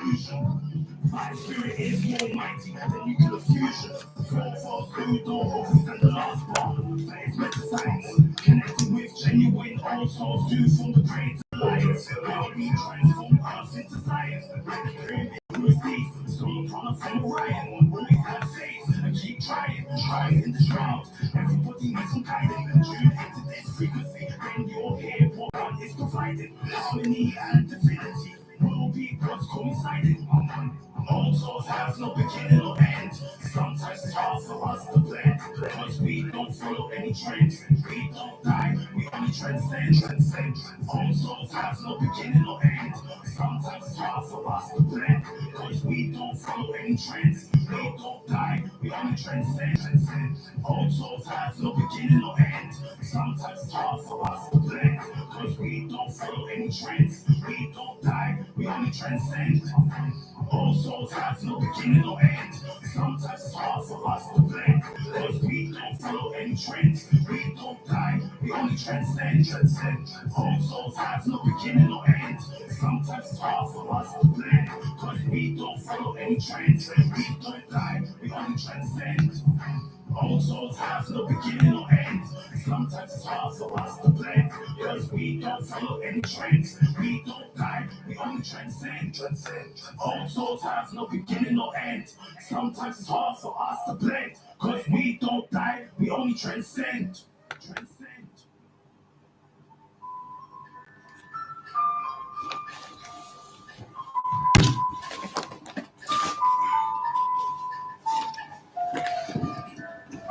My spirit is more mighty than nuclear fusion. Four falls through door overstand the last bar. That is better science. Connecting with genuine all souls due from the great alliance. How we transform us into science. Who is deep? Soul upon us from Orion. Always have faith and keep trying in the shroud. Everybody needs some guidance. Tune into this frequency. When you're here, what one is provided. Harmony and divinity will be what's coinciding. All souls have no beginning or end. Sometimes it's hard for us to blend, because we don't follow any trends. We don't die, we only transcend. All souls have no beginning or end. Sometimes it's hard for us to blend, because we don't follow any trends. We don't die, we only transcend. All souls have no beginning or end. Sometimes it's hard for us to blend, because we don't follow any trends. We don't die, we only transcend. All souls have no beginning or end. Sometimes it's hard for us to blend, because we don't follow any trends. We don't die, we only transcend. All souls have no beginning or end. Sometimes it's hard for us to blend, because we don't follow any trends. We don't die, we only transcend. All souls have no beginning or end. Sometimes it's hard for us to blend, because we don't follow any trends. We don't die, we only transcend. All souls have no beginning or end. Sometimes it's hard for us to blend, because we don't die, we only transcend.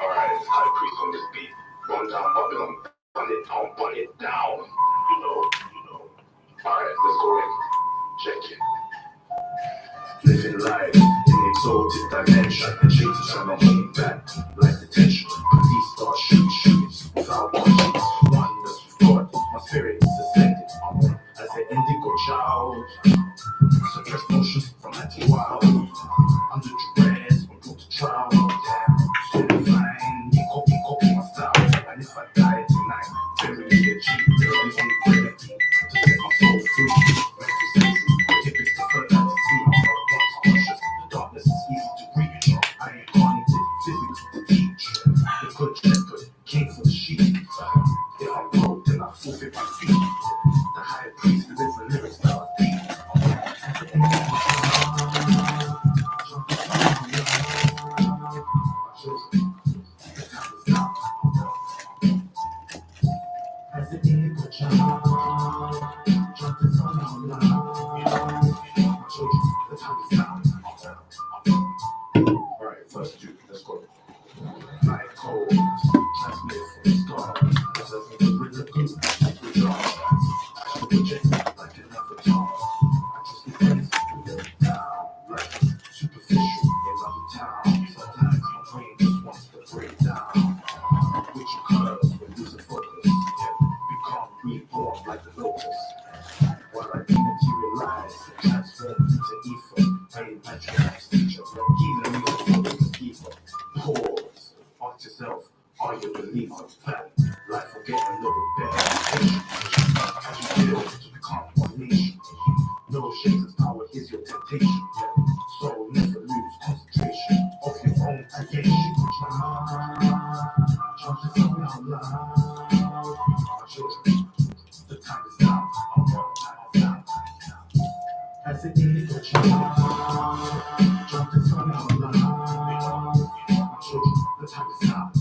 Alright, high priest on this beat. Run down Babylon, burn it down. You know. Alright, let's go in. Check it. Living life in an exalted dimension, and shades trying to hold me back like detention. Police start shooting without questions. Oneness with God, my spirit is ascended. Amun, as an indigo child. Suppress motions from anti-wild. Under duress, when put to trial. So fine, you copy my style. And if I die tonight, bury me a G. There is only gravity to set my soul free. Mental sensory, if it's the third eye to see. I'm not once conscious, the darkness is easy to reach. I ain't cognitive, physics to teach. The good shepherd came for the sheep. If I'm broke, then I forfeit my feet. The high priest lives the lyrics that I beat. As the indigo child, jump the sun out loud. My children, the time is now. Alright, first two, let's go. Night cold, transmit from the stars. As I think the rhythm goes, we draw. I project like an avatar. I just be crazy, down. Life is superficial in other towns. Sometimes my brain just wants to break down. Which occurs when losing focus. Become reborn like the lotus. While I dematerialize and transform into ether. Pain patronize teacher. Healing me to focus is deeper. Pause. Ask yourself, are you a believer? Fact, life will get a little better. As you build to become one nation. No shakes as power is your temptation. So never lose concentration of your own creation. Jump the phone out loud. My children, the time is now. As the indigo child, jump the phone out loud. My children, the time is now.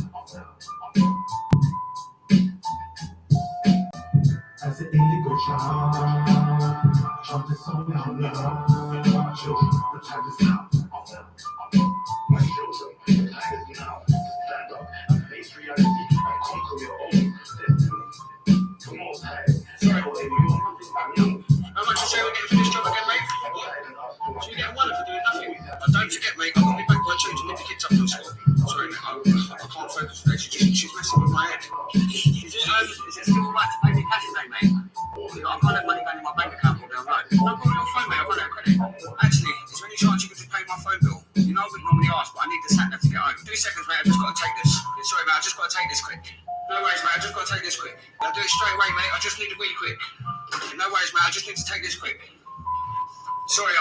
As the indigo child, jump the song out loud. My children, the time is now. My children, the time is now. Stand up and face reality and conquer your own destiny. The most high. Sorry, we want something back now. How much you say we're getting for this job again, mate? What? So you get one for doing nothing. And don't forget, mate, I've got to be back by 2 to nip the kids up to school. Sorry, mate, I can't focus today. She's messing with my head. Is it still alright to pay me cash today, mate? I can't have money going in my bank account all down road. No problem on your phone, mate. I've got no credit. Actually, is there any chance you could just pay my phone bill? You know, I wouldn't normally ask, but I need the sat nav to get home. 3 seconds, mate. I've just got to take this. Sorry, mate. I've just got to take this quick. No worries, mate. I've just got to take this quick. I'll do it straight away, mate. I just need a wee quick. No worries, mate. I just need to take this quick. Sorry.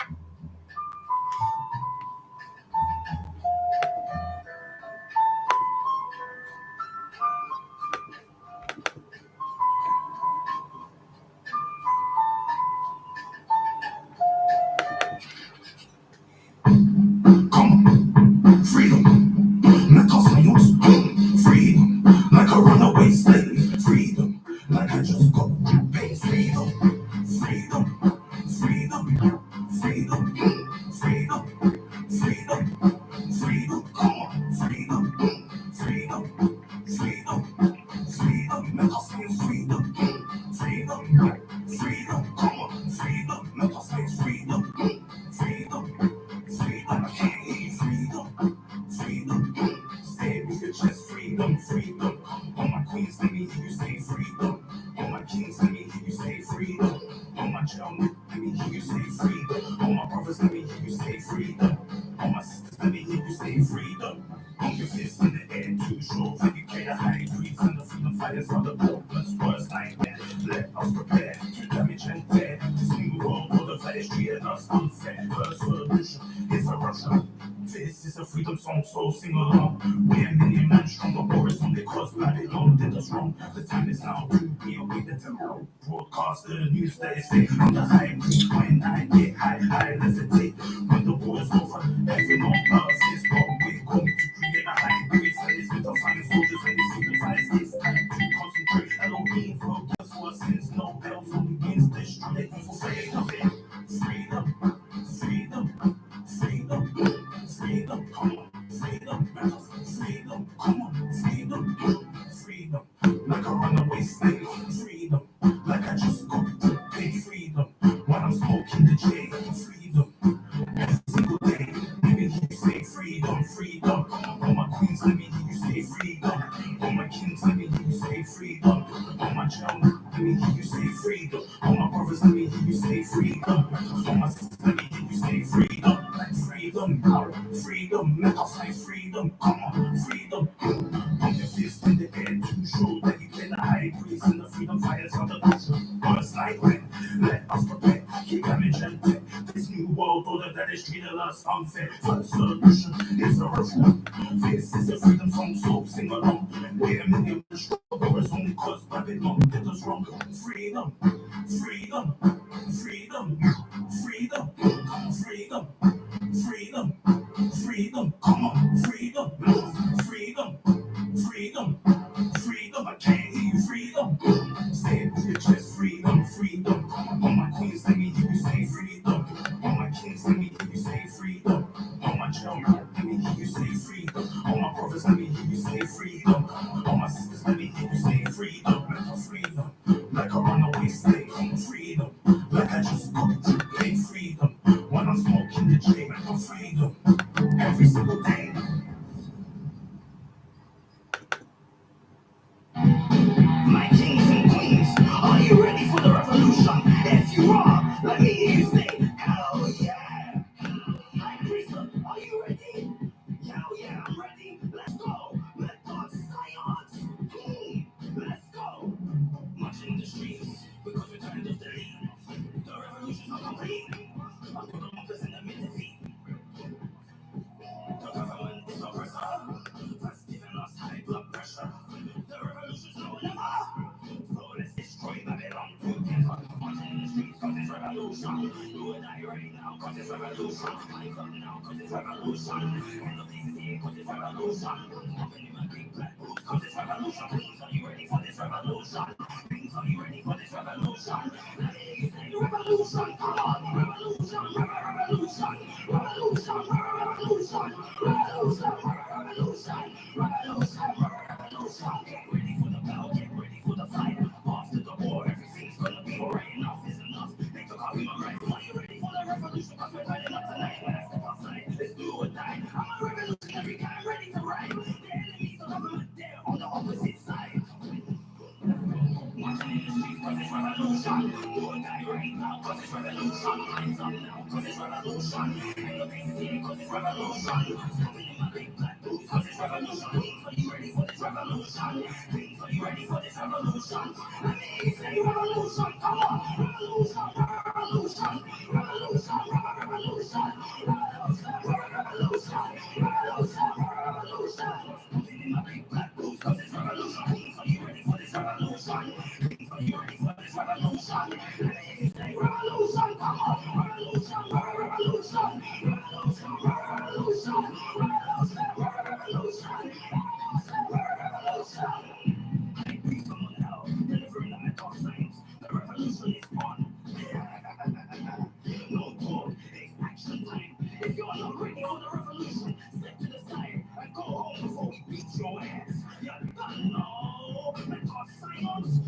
say freedom. All my sisters, let me hear you say freedom. Hold your fists in the air, too short. Educate a high priest and the freedom fighters on the boldness words like that. Let us prepare to damage and tear this new world order that is treating us unfair. First solution is a Russia. This is a freedom song, so sing along. We're million men strong, the war is on because Babylon did us wrong. The time is now to be awake to broadcast the news that is fake. On the high priest when I get high, let's take. When the war is over, everyone else is what we're going to create a high priest. And it's with our fine soldiers and it's with the fires. It's time to concentrate. Elohim forgives for sins, no bells only means destroy the evil face of it. Freedom, freedom, freedom, freedom, come on, freedom, freedom, come on, freedom, freedom, like a runaway slave, freedom, like I just got to pay freedom, when I'm smoking the J, freedom, every single day, let me hear you say freedom, freedom, all my queens, let me hear you say freedom, all my kings, let me hear you say freedom, all my children, let me hear you say freedom, all my brothers, let me hear you say freedom, all my sisters, let me hear you say freedom, freedom, freedom, let us say freedom, come on, freedom, pump your fist in the air to show that you can high priest and the freedom fighters on the ocean. Words like when let us prepare, keep damage and death. This new world order that is treating us unfair. First solution is a Russian. This is a freedom song, so sing along. We're a million strugglers only cause Babylon did us wrong. Freedom, freedom, freedom, freedom, freedom, freedom, freedom, come on, freedom, freedom, freedom, freedom, I can't hear you, freedom. Say it with your chest, freedom, freedom. All my queens, let me hear you say freedom. All my kings, let me hear you say freedom. All my children, let me hear you say freedom. All my brothers, let me hear you say freedom. All my sisters, let me hear you say freedom. Freedom, like a runaway slave, freedom. Like I just got to pay freedom. When I'm smoking the J, freedom. Every single day. My kings and queens, are you ready for the revolution? If you are, let me hear you say, hell yeah! High priest, are you ready? Hell yeah, I'm ready. Let's go. Let God science. Let's go. Marching in the streets because we're tired of the lead. The revolution's not complete. I put the monkeys in the midfield. The government is oppressor. That's giving us high blood pressure. The revolution's now or never. So let's destroy Babylon together. Marching in the streets cause it's revolution. Do or die right now cause it's revolution. Rise up now cause it's revolution. End of this is here cause it's revolution. Opening my big black boots cause it's revolution. Queens, are you ready for this revolution? Queens, are you ready for this revolution? Let me hear you say revolution. Come on, revolution, revolution, revolution, revolution, revolution, revolution, revolution, revolution. Get ready for the battle, get ready for the fight. After the war, everything's gonna be alright. Enough is enough. They took our human rights. Are you ready for the revolution? Cause we're fighting up tonight. When I step outside, let's do or die. I'm a revolutionary guy, ready to ride. The enemies of government, they're on the opposite side. Marching in the streets cause it's revolution. Do or die right now cause it's revolution. Hands up now cause it's revolution. Ain't no peace here cause it's revolution. Stepping in my big black boots cause it's revolution. Queens, are you ready for this revolution? Queens, are you ready for this revolution? Let me say revolution, come on. Revolution, revolution, revolution, revolution, revolution, revolution, revolution, revolution. Stepping in my big black boots cause it's revolution. Queens, are you ready for this revolution? Are you ready for this revolution? Let me say revolution, come on. Revolution, revolution, revolution, revolution, revolution, revolution, revolution. High priest, come on now, delivering the mental signs. The revolution is on. No talk, it's action time. If you are not ready for the revolution, step to the side and go home before we beat your ass. You're done now. Mental silence.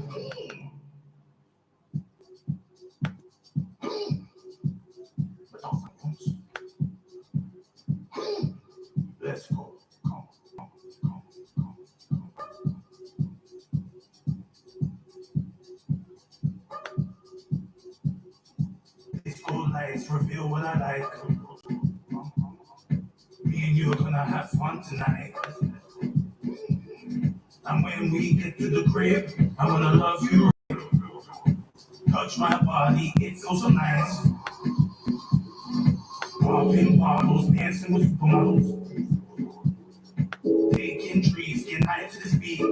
and you're gonna have fun tonight. And when we get to the crib, I'm gonna love you. Touch my body, it feels so nice. Popping bottles, dancing with supermodels. Taking trees, getting high to this beat.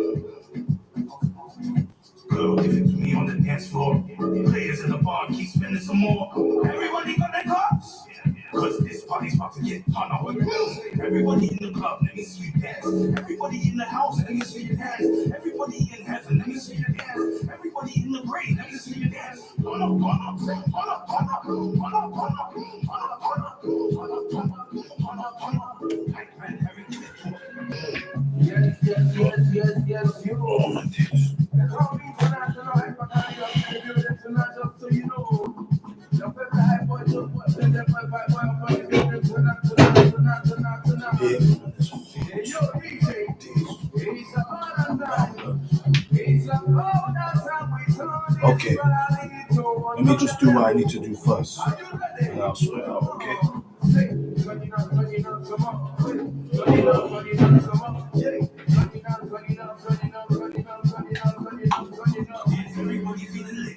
Girl, give it to me on the dance floor. Players in the bar keep spending some more. Everybody got their cups. Cause this party's about to get turned up with bills. Everybody in the club, let me see you dance. Everybody in the house, let me see you dance. Everybody in heaven, let me see you dance. Everybody in the grave, let me see you dance. Turn up, turn up, turn up, turn up, turn up, turn up, turn up, turn up, turn up, turn up, turn up, turn up. Like man, Harry, give it to me. Yes, you. Oh my days. Call me international, international, so you know. Your favorite high boy, look what, send that boy, yo, DJ, it's a hard time. It's a hard time. Okay, let me just do what I need to do first, and I'll swear out, okay? Everybody feeling lit.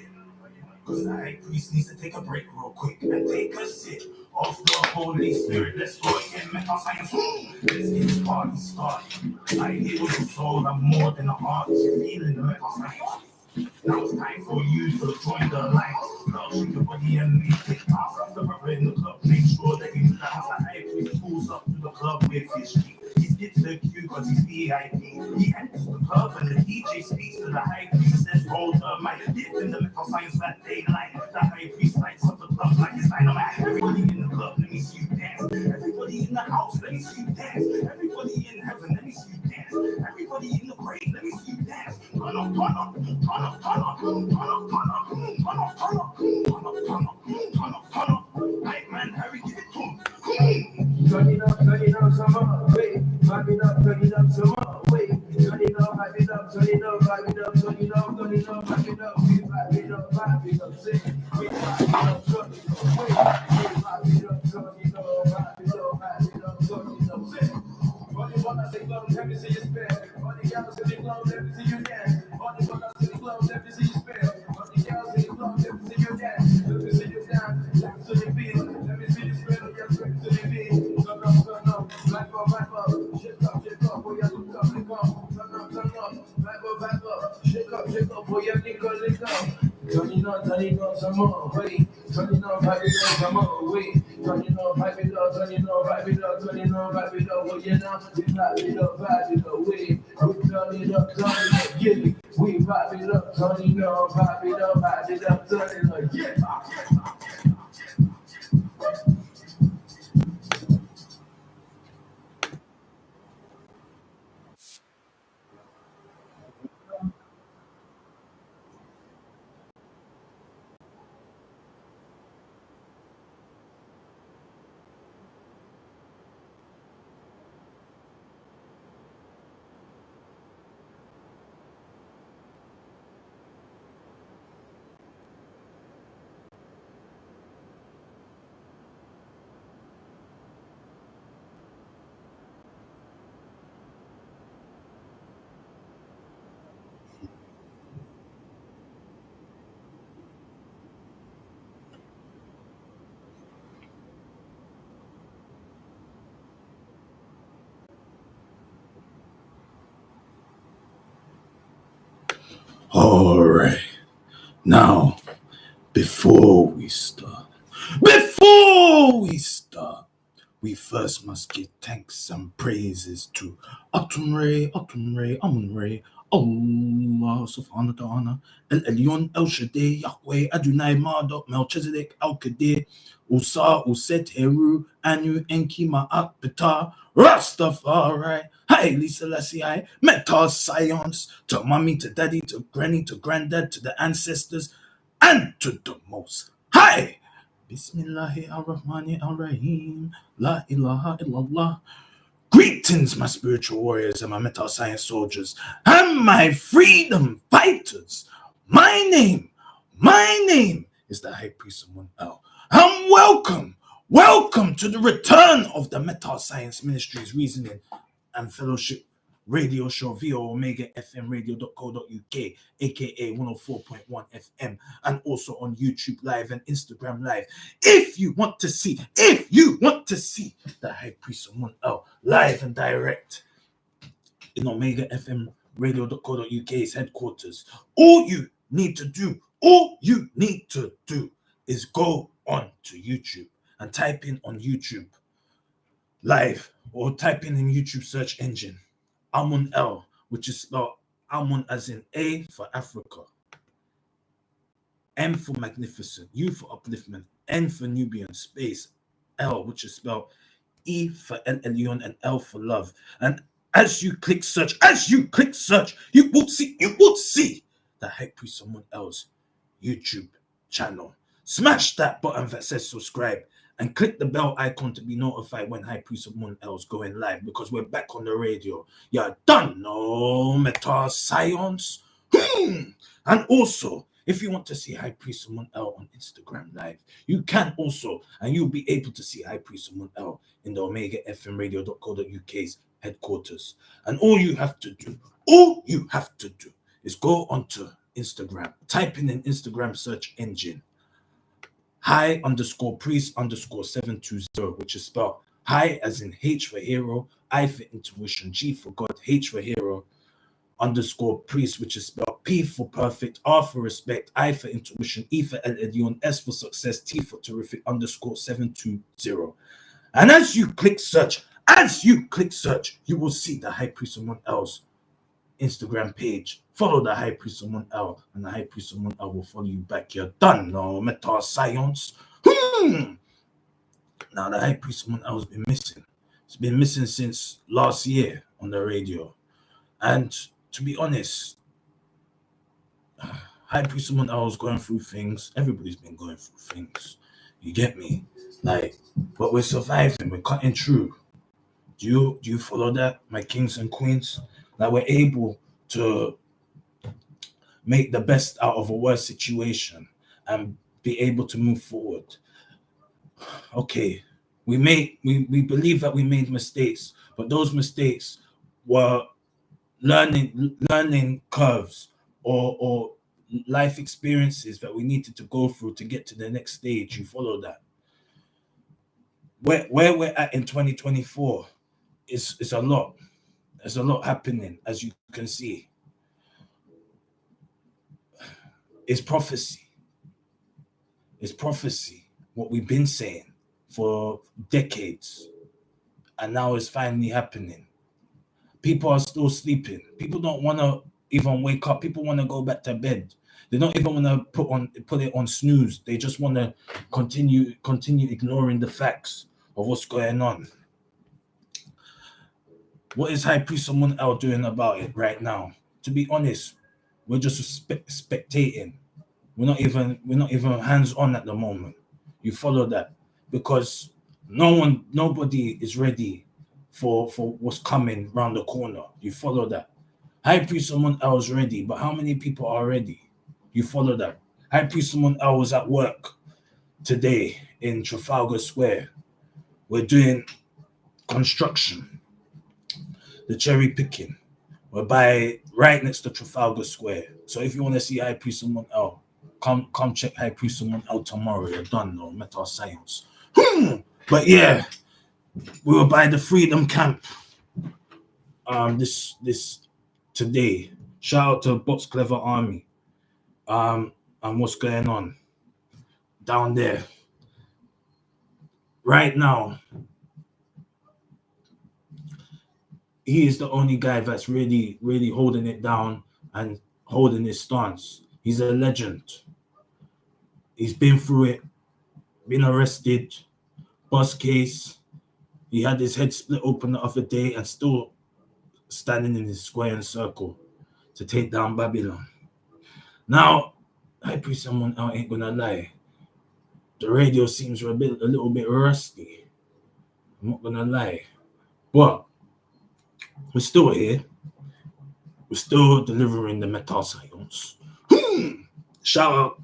Cause the high priest needs to take a break real quick and take a sip of the Holy Spirit. Let's go again, mental science. Let's get this party started. I hear with the soul, I'm more than a heart. You're feeling the mental science. Now it's time for you to join the alliance. Love, shake your body and make it pass. The brother in the club, make sure that you dance. The high priest pulls up to the club with his sheet. He skips the queue cause he's VIP. He enters the club and the DJ speaks to the high priest. Says, roll the mic. Give them the mental science that they like. The high priest lights up the club like it's dynamite. Everybody in the club, let me see you dance. Everybody in the house, let me see you dance. Everybody in heaven, let me see you dance. Everybody in the grave, let me see you dance. Turn up, turn up, turn up, turn up, turn up, turn up, turn up, turn up, turn up, turn up, turn up, turn up. Right man, Harry, give it to him. Turn it up some more, wait. Turn it up some more, wait. Turn it up, vibe it up, turn it up, vibe it up, turn it up, turn it up, vibe it up, we vibe it up, say, we vibe it up, turn it up, wait. We vibe it up, turn it up, vibe it up, vibe it up, turn it up, say. All the boys say love, let me see you spin. All the girls say love, let me see you dance. All the boys say love, let me see you spin. All the girls say love, let me see you dance. Let me see you dance, dance to the beat. Let me see you spin on your swing to the beat. Turn up, vibe up, shake up, boy, you look up, lick up. Turn up, vibe up, shake up, boy, you lick up. Turn it up some more, wait. Turn it up, vibe it up some more, wait. Turn it up, vibe it up, turn it up, vibe it up, turn it up, vibe it up. Well, you know, we vibe it up, wait. We turn it up, yeah. We vibe it up, turn it up, vibe it up, turn it up, yeah. All right. Now, before we start, we first must give thanks and praises to Amun Allah subhanahu wa ta'ala, El Elyon, El Shaddai, Yahweh, Adonai, Marduk, Melchizedek, Al Qadir, Usa, Uset, Heru, Anu, Enki, Ma'at, Bata, Rastafari, Haile Selassie, Meta, Science, to mommy, to daddy, to granny, to granddad, to the ancestors, and to the most high. Bismillahir Rahmanir Rahim. La ilaha illallah. Greetings, my spiritual warriors and my mental science soldiers and my freedom fighters. My name is the High Priest Amun. And welcome Welcome to the return of the Meta Science Ministries Reasoning and Fellowship radio show via Omega FM Radio.co.uk, aka 104.1 FM, and also on YouTube Live and Instagram Live. If you want to see the High Priest Amun live and direct in Omega FM Radio.co.uk's headquarters, all you need to do is go on to YouTube and type in on YouTube Live, or type in YouTube search engine Amun L, which is spelled Amun as in A for Africa, M for magnificent, U for upliftment, N for Nubian, space L, which is spelled E for El Elyon, and L for love. And as you click search, you will see the High Priest Amun L's YouTube channel. Smash that button that says subscribe and click the bell icon to be notified when High Priest Amun L's going live, because we're back on the radio. You're done, no Meta Science. And also, if you want to see High Priest Amun L on Instagram Live, you can also, and you'll be able to see High Priest Amun L in the Omega FM Radio.co.uk's headquarters. And all you have to do is go onto Instagram, type in an Instagram search engine, high_priest_720, which is spelled high as in H for hero, I for intuition, G for God, H for hero, _priest, which is spelled P for perfect, R for respect, I for intuition, E for El Elyon, S for success, T for terrific, _720. And as you click search, you will see the High Priest Amun L's Instagram page. Follow the High Priest Amun L, and the High Priest Amun L will follow you back. You're done, no Meta Science. Now the High Priest Amun L has been missing. It's been missing since last year on the radio. And to be honest, High Priest Amun L is going through things. Everybody's been going through things. You get me? But we're surviving. We're cutting through. Do you follow that, my kings and queens? We're able to make the best out of a worse situation and be able to move forward. Okay, we believe that we made mistakes, but those mistakes were learning curves or life experiences that we needed to go through to get to the next stage. You follow that? Where we're at in 2024 is a lot. There's a lot happening, as you can see. It's prophecy. It's prophecy. What we've been saying for decades. And now it's finally happening. People are still sleeping. People don't want to even wake up. People want to go back to bed. They don't even want to put it on snooze. They just want to continue ignoring the facts of what's going on. What is High Priest Amun L doing about it right now? To be honest, we're just spectating. We're not even hands on at the moment. You follow that? Because nobody is ready for what's coming around the corner. You follow that? High Priest Amun L is ready, but how many people are ready? You follow that? High Priest Amun L was at work today in Trafalgar Square. We're doing construction. The cherry picking. We're right next to Trafalgar Square. So if you want to see High Priest Amun L, come check High Priest Amun L tomorrow. You're done, no Meta Science. But yeah, we were by the Freedom Camp. This today. Shout out to Box Clever Army. And what's going on down there right now? He is the only guy that's really holding it down and holding his stance. He's a legend. He's been through it, been arrested, bus case. He had his head split open the other day and still standing in his square and circle to take down Babylon. Now, High Priest Amun L ain't gonna lie. The radio seems a little bit rusty. I'm not gonna lie. But we're still here. We're still delivering the Meta Science. Shout out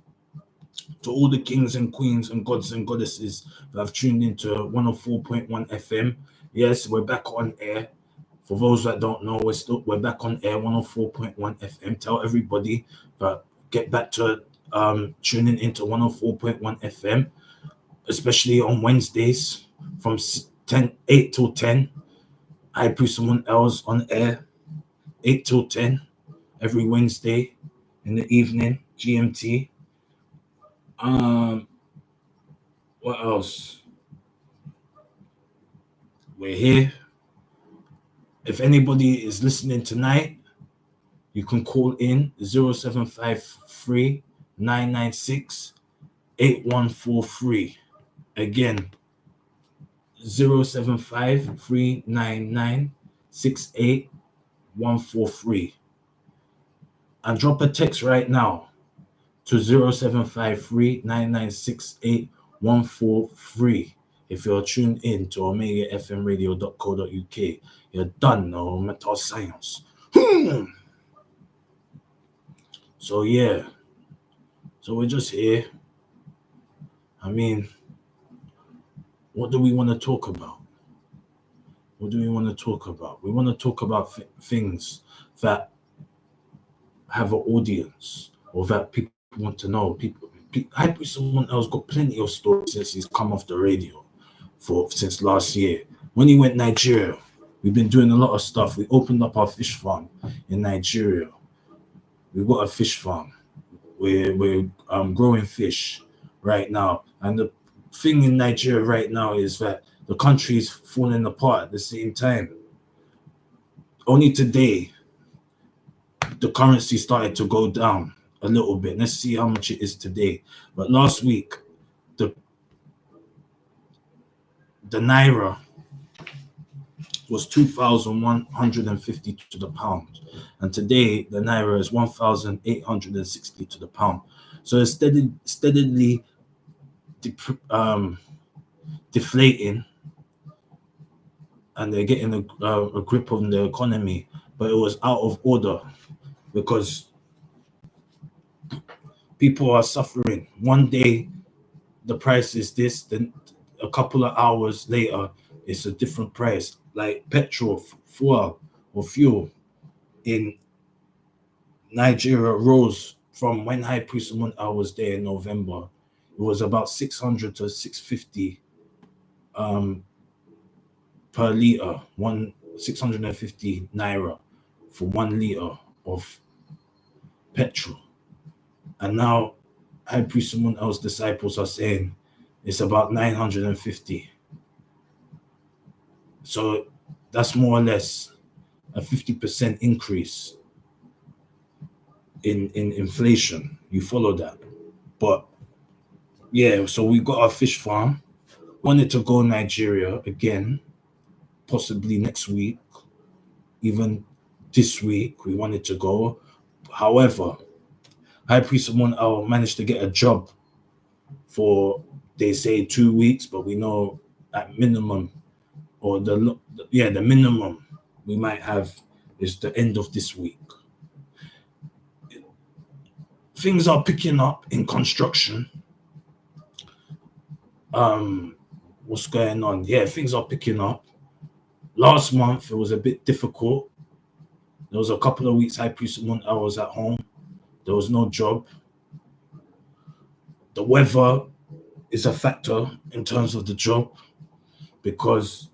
To all the kings and queens and gods and goddesses that have tuned into 104.1 FM. Yes, we're back on air. For those that don't know, we're back on air 104.1 FM. Tell everybody that get back to tuning into 104.1 FM, especially on Wednesdays from 8 till 10. I put someone else on air 8 till 10 every Wednesday in the evening, GMT. What else? We're here. If anybody is listening tonight, you can call in 0753 996 8143. Again, 0753 143. And drop a text right now to 0753 143. If you're tuned in to omegafmradio.co.uk, you're done, no mental science. So yeah, so we're just here. I mean, what do we want to talk about? What do we want to talk about? We want to talk about things that have an audience or that people want to know. I bet someone else got plenty of stories since he's come off the radio since last year. When he went Nigeria, we've been doing a lot of stuff. We opened up our fish farm in Nigeria. We've got a fish farm. We're growing fish right now. And the thing in Nigeria right now is that the country is falling apart at the same time. Only today, the currency started to go down a little bit. Let's see how much it is today. But last week, the naira was 2,150 to the pound, and today the naira is 1,860 to the pound. So it's steadily deflating, and they're getting a grip on the economy. But it was out of order because people are suffering. One day the price is this, then a couple of hours later it's a different price. Like petrol, fuel in Nigeria rose from when High Priest Amun was there in November. It was about 600 to 650 per liter, 650 naira for 1 liter of petrol. And now High Priest Amun's disciples are saying it's about 950. So that's more or less a 50% increase in inflation. You follow that? But yeah, so we got our fish farm. Wanted to go Nigeria again, possibly next week, even this week. We wanted to go. However, High Priest Amun managed to get a job for, they say, 2 weeks, but we know at minimum, or the minimum we might have is the end of this week. Things are picking up in construction. What's going on? Yeah, things are picking up. Last month it was a bit difficult. There was a couple of weeks High Priest Amun was at home. There was no job. The weather is a factor in terms of the job, because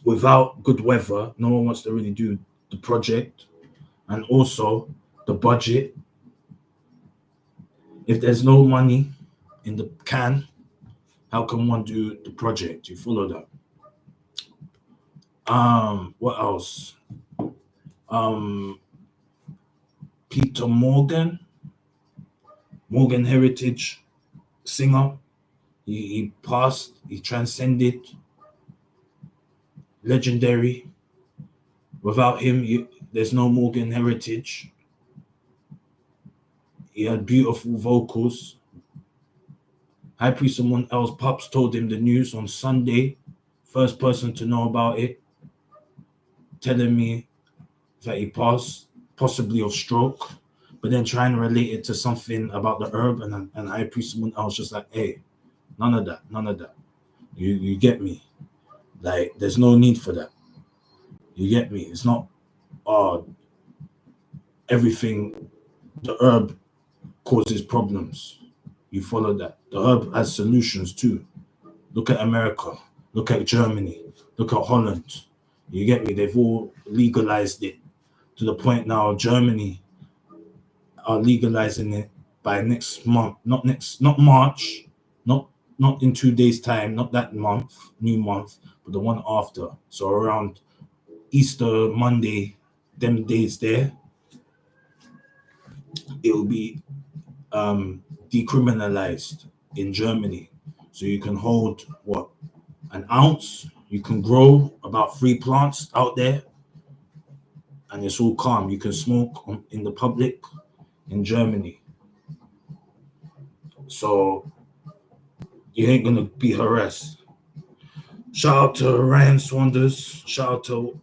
without good weather, no one wants to really do the project. And also the budget. If there's no money in the can, how can one do the project? You follow that? What else? Peter Morgan Heritage singer. He passed, he transcended, legendary. Without him, there's no Morgan Heritage. He had beautiful vocals. High Priest someone else, Pops told him the news on Sunday, first person to know about it, telling me that he passed, possibly of stroke. But then trying to relate it to something about the herb and High Priest Amun, I was just like, hey, none of that, none of that. You get me? Like, there's no need for that. You get me? It's not uh everything the herb causes problems. You follow that. The herb has solutions too. Look at America. Look at Germany. Look at Holland. You get me? They've all legalized it to the point now Germany are legalizing it by next month. Not March, not not in 2 days' time, not that month, new month, but the one after. So around Easter Monday, them days there, it will be decriminalized in Germany. So you can hold what, an ounce. You can grow about 3 plants out there, and it's all calm. You can smoke in the public in Germany. So you ain't gonna be harassed. Shout out to Ryan Swanders. Shout out to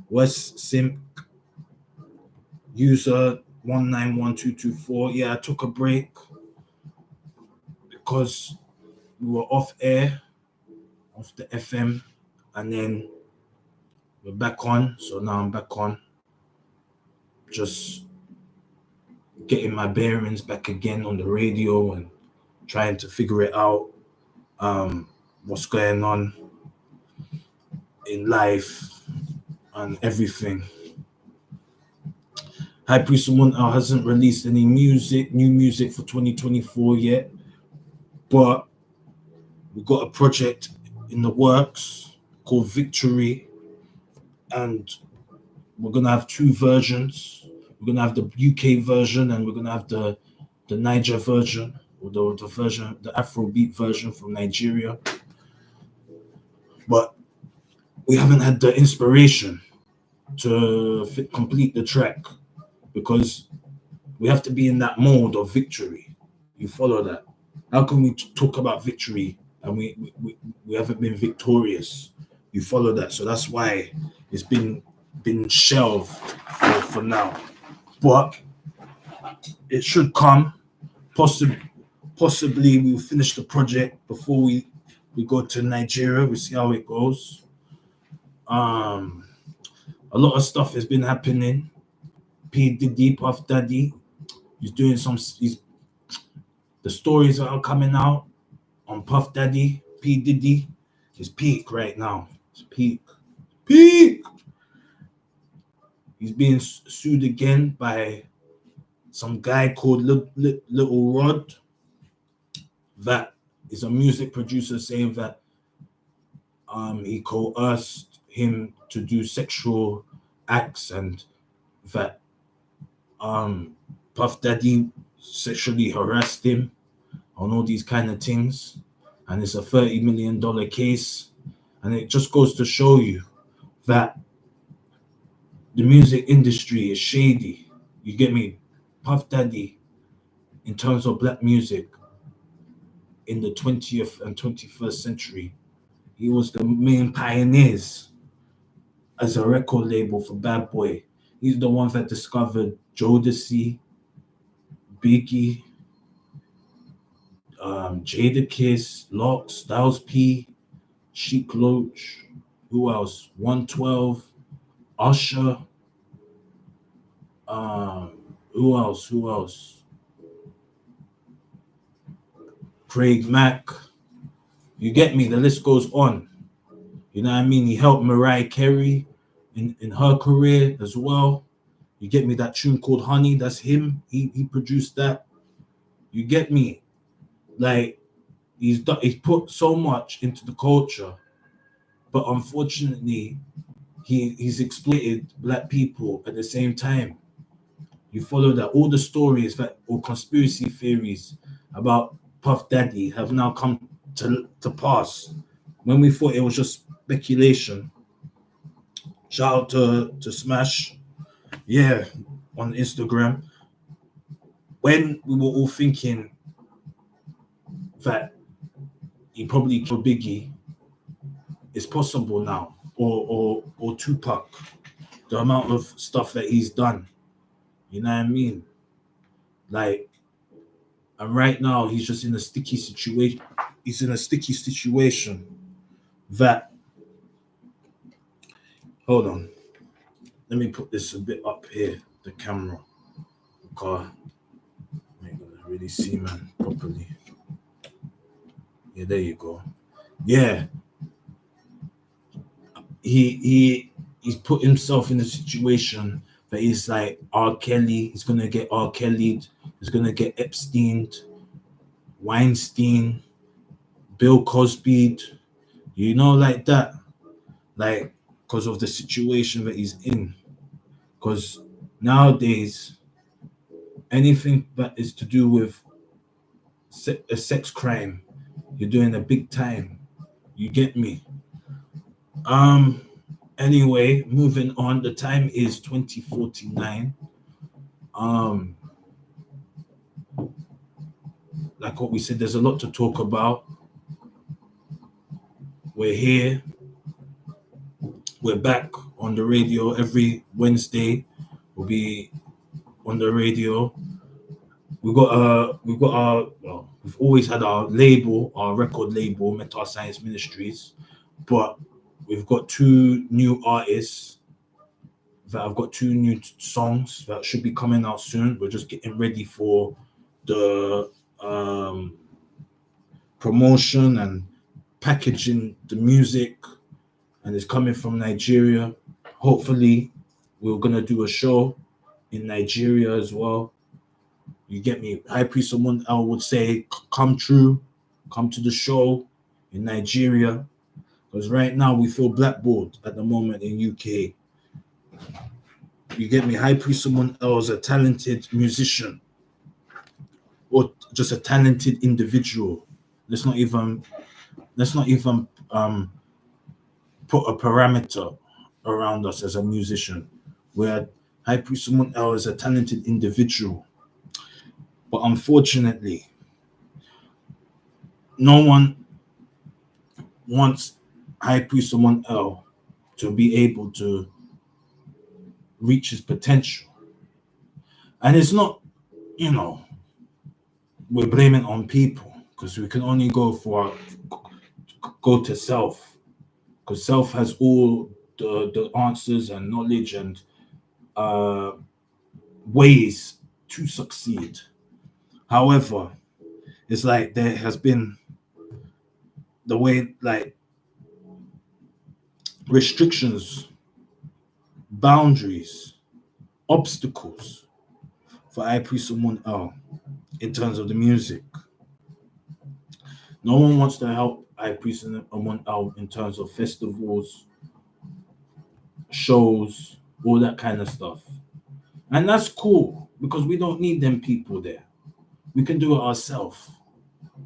West Simp user 191224. Yeah, I took a break because we were off air, off the FM, and then we're back on. So now I'm back on. Just getting my bearings back again on the radio and trying to figure it out. What's going on in life and everything. High Priest Munal hasn't released any new music for 2024 yet, but we've got a project in the works called Victory, and we're gonna have 2 versions. We're gonna have the UK version, and we're gonna have the Niger version, or the version, the Afrobeat version from Nigeria. But we haven't had the inspiration to complete the track because we have to be in that mode of victory. You follow that? How can we talk about victory and we haven't been victorious? You follow that? So that's why it's been shelved for now. But it should come. Possibly we'll finish the project before we go to Nigeria. We see how it goes. A lot of stuff has been happening. P Diddy, Puff Daddy, he's doing the stories are coming out on Puff Daddy, P Diddy. Is peak right now. It's peak. He's being sued again by some guy called Little Rod. That is a music producer saying that he coerced him to do sexual acts, and that Puff Daddy sexually harassed him on all these kind of things, and it's a $30 million case. And it just goes to show you that the music industry is shady. You get me? Puff Daddy, in terms of black music in the 20th and 21st century, he was the main pioneers as a record label for Bad Boy. He's the one that discovered Jodeci, Biggie, Jadakiss, Locke, Styles P, Sheik Loach, who else? 112, Usher, who else? Craig Mack. You get me? The list goes on. You know what I mean? He helped Mariah Carey in her career as well. You get me? That tune called Honey, that's him. He produced that. You get me? Like, he's put so much into the culture, but unfortunately, he's exploited black people at the same time. You follow that? All the stories that, or conspiracy theories about Puff Daddy have now come to pass. When we thought it was just speculation. Shout out to Smash, yeah, on Instagram. When we were all thinking that he probably killed Biggie, it's possible now, or Tupac. The amount of stuff that he's done, you know what I mean? Like, and right now he's just in a sticky situation. He's in a sticky situation that, hold on, let me put this a bit up here, the camera, because I ain't gonna really see man properly. Yeah, there you go. Yeah, he's put himself in a situation that he's like R. Kelly. He's gonna get R. Kelly'd. He's gonna get Epstein, Weinstein, Bill Cosby. Like that. Like, because of the situation that he's in. Because nowadays, anything that is to do with a sex crime, you're doing a big time. You get me? Um. Anyway, moving on. The time is 20:49. Um. Like what we said, there's a lot to talk about. We're here. We're back on the radio every Wednesday. We'll be on the radio. We've always had our label, our record label, Mental Science Ministries, but we've got two new artists that have got two new songs that should be coming out soon. We're just getting ready for the promotion and packaging the music, and it's coming from Nigeria. Hopefully, we're gonna do a show in Nigeria as well. You get me? High Priest someone I would say, come true, come to the show in Nigeria, because right now we feel blackballed at the moment in UK. You get me? High Priest someone else, a talented musician, or just a talented individual. Let's not even put a parameter around us as a musician. Where High Priest someone else is a talented individual. But unfortunately, no one wants High Priest someone else to be able to reach his potential. And it's not, you know, we're blaming on people, because we can only go to self, because self has all the answers and knowledge and uh, ways to succeed. However, it's like there has been the way, like, restrictions, boundaries, obstacles for I Priest someone else in terms of the music. No one wants to help I Priest someone else in terms of festivals, shows, all that kind of stuff. And that's cool, because we don't need them people there. We can do it ourselves,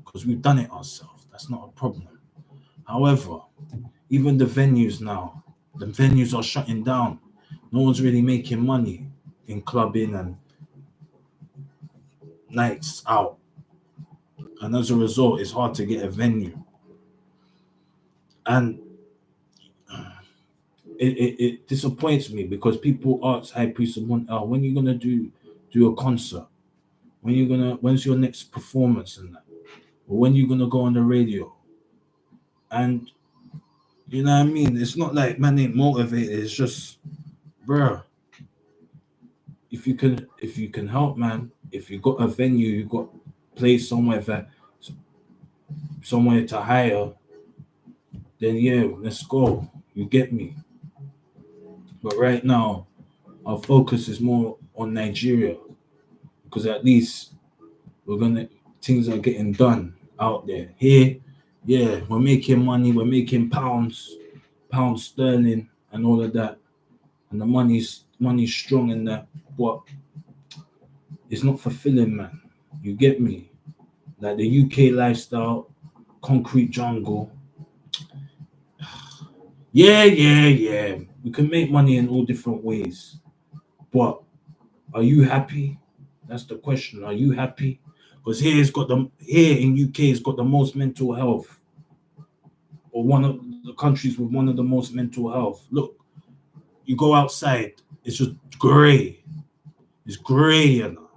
because we've done it ourselves. That's not a problem. However, even the venues now, the venues are shutting down. No one's really making money in clubbing and nights out. And as a result, it's hard to get a venue. And it disappoints me, because people ask High Priest someone else, when you gonna do a concert? When's your next performance and that? Or when you gonna go on the radio? And you know what I mean? It's not like man ain't motivated. It's just, bruh, if you can help, man, if you got a venue, you got place somewhere to hire, then yeah, let's go. You get me? But right now, our focus is more on Nigeria, because at least we're gonna things are getting done out there. Here, yeah, we're making money, we're making pounds sterling, and all of that, and the money's strong in that, but it's not fulfilling, man. You get me? Like the UK lifestyle, concrete jungle. Yeah. We can make money in all different ways, but are you happy? That's the question. Are you happy? Because here in UK, it's got the most mental health, or one of the countries with one of the most mental health. Look, you go outside, it's just grey. It's grey, you know.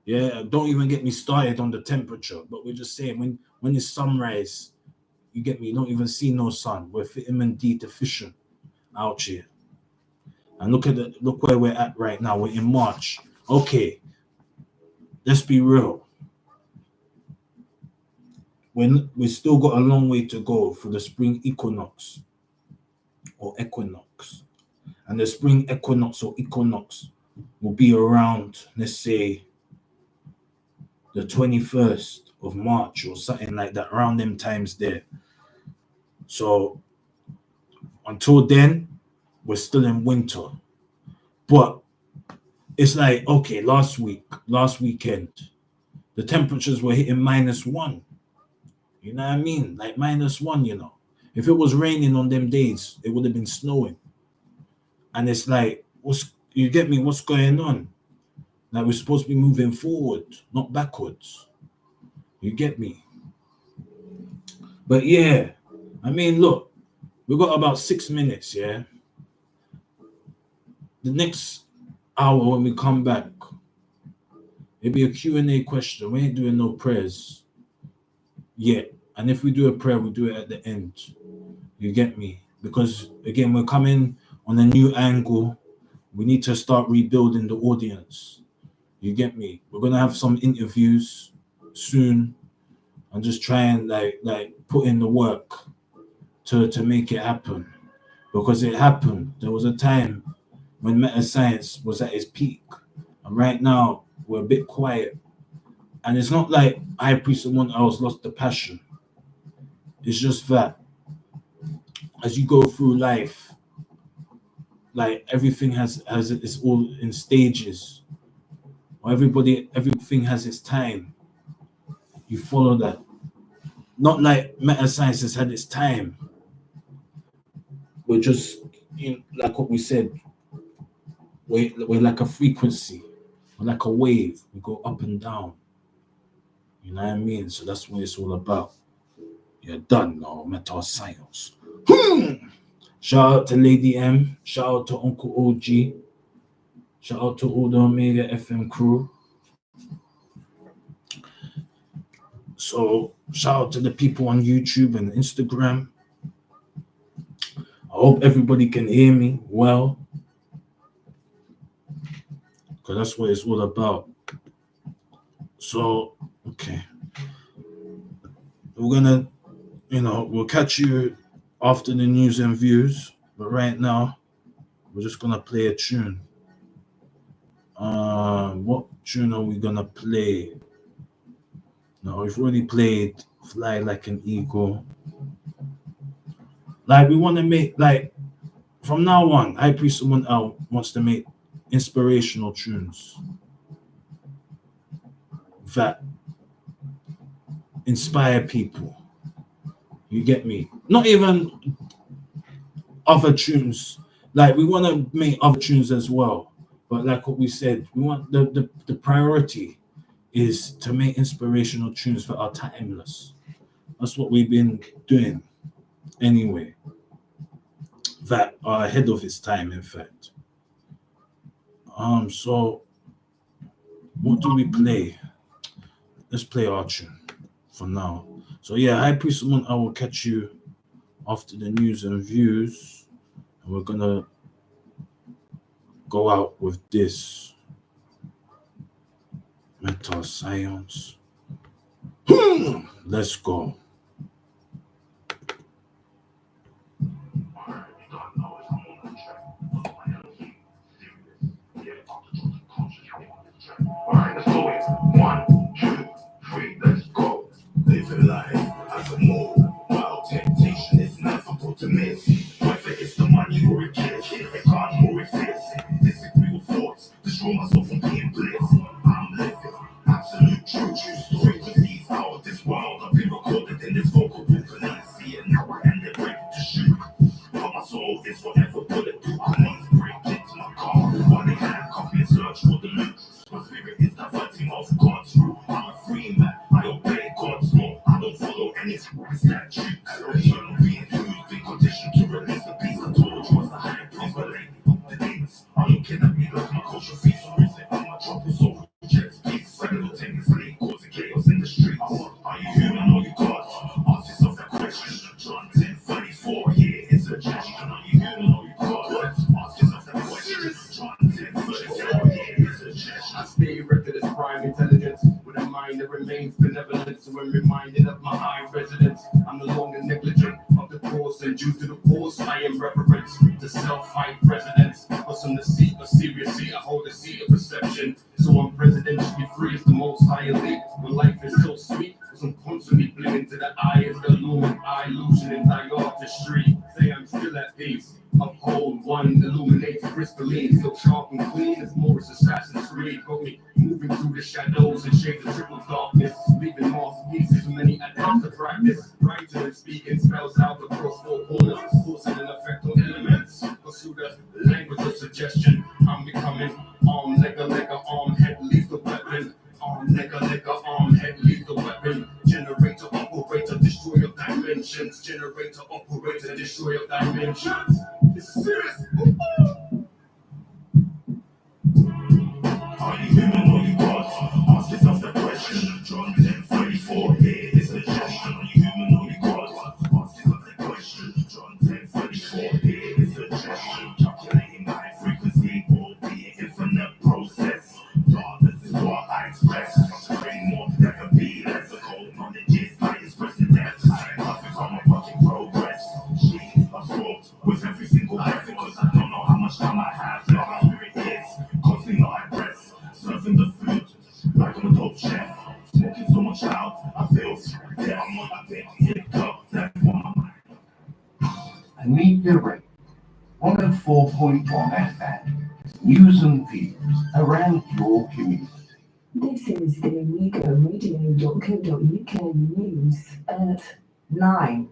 Yeah, don't even get me started on the temperature. But we're just saying when it's sunrise, you get me. You don't even see no sun. We're vitamin D deficient out here. And look where we're at right now. We're in March. Okay, let's be real. We still got a long way to go for the spring equinox or equinox. And the spring equinox or equinox will be around, let's say, the 21st of March or something like that, around them times there. So until then, we're still in winter. But it's like, okay, last weekend, the temperatures were hitting -1. You know what I mean? Like -1, you know. If it was raining on them days, it would have been snowing. And it's like, you get me? What's going on? Like we're supposed to be moving forward, not backwards. You get me? But yeah, I mean, look, we got about 6 minutes, yeah? The next hour when we come back, it'll be a Q&A question. We ain't doing no prayers yet. And if we do a prayer, we do it at the end. You get me? Because, again, we're coming on a new angle. We need to start rebuilding the audience. You get me? We're going to have some interviews soon and just try and, like put in the work to make it happen. Because it happened. There was a time when meta science was at its peak. And right now, we're a bit quiet. And it's not like High Priest Amun else lost the passion. It's just that as you go through life, like everything has it's all in stages. Or everything has its time. You follow that. Not like meta science has had its time. We're just, like what we said, we're like a frequency. We're like a wave. We go up and down. You know what I mean? So that's what it's all about. You're done now, meta science. Shout out to Lady M. Shout out to Uncle OG. Shout out to all the Omega FM crew. So shout out to the people on YouTube and Instagram. I hope everybody can hear me well. Because that's what it's all about. So, okay. We're gonna, we'll catch you after the news and views. But right now, we're just gonna play a tune. What tune are we gonna play? No, we've already played Fly Like an Eagle. Like we want to make, like, from now on, High Priest Someone Out wants to make inspirational tunes that inspire people. You get me? Not even other tunes. Like we want to make other tunes as well. But like what we said, we want the priority is to make inspirational tunes that are timeless. That's what we've been doing anyway. That are ahead of its time, in fact. So what do we play? Let's play our tune for now. So yeah, High Priest Someone, I will catch you after the news and views. And we're gonna go out with this. Meta science. Let's go. Alright, let's go in. 1, 2, 3, let's go. Living life as a move. While temptation is inevitable to miss. Whether it's the money or it gets, it can't or it fits. Disagree with thoughts, destroy myself from being bliss. I'm living absolute truth. Frequencies out of this world. I've been recorded in this vocal book and I see it now and they're ready to shoot. But my soul is forever bulletproof. I must break into my car. While they handcuff me and search for the loot. My spirit is diverting off God's route. I'm a free man, I obey God's law. I don't follow any statutes. Eternal being who's been conditioned to release the peace. I told you was the high priest, but lately the demons are looking at me like my culture feast. Or is it I'm a trouble soul? Rejects peace, second suggestion. Are you human or you God? Ask yourself that question. John 10:34, here's a suggestion. I stay erected as prime intelligence with a mind that remains benevolent. So when reminded of my high residence, I'm no longer negligent of the course, and due to the course, I am reverence to self-fight residence. Plus, on the seat of seriously, I hold a seat of perception. So I'm presidentially free as the most high elite. When life is so sweet, cause I'm constantly blinking to the eye as the lumen illusion in thy artistry. Say I'm still at peace. Uphold one illuminated crystalline, so sharp and clean as Morris Assassin's Creed. Got me moving through the shadows and shades of triple darkness, leaving masterpieces for many adepts to practice. Writing and speaking spells out across four corners, causing an effect on elements. Pursue the language of suggestion. I'm becoming arm, leg, arm, head, lethal weapon. Arm, leg, arm, head, lethal weapon. Generator, operator, destroyer of dimensions. Generator, operator, destroyer of dimensions. This is serious. Are you human or you God? Ask yourself that question. John 10:34, here is a suggestion. Are you human or you God? Ask yourself that question. John 10:34, here is a suggestion. Calculating my frequency will be an infinite process. God, this is what I express. Concentrating more, never be less. A cold knowledge is I express in depth. Nothing from a fucking progress. She absorbed with every single breath because I don't know how much time I have left. My spirit is constantly on my breath. Serving the food like I'm a dope chef. Smoking so much out, I feel yeah, I'm on a big hiccup. That's why Meet the Ring, 104.1 FM. News and views around your community. This is the AmigaRadio.co.uk news at 9.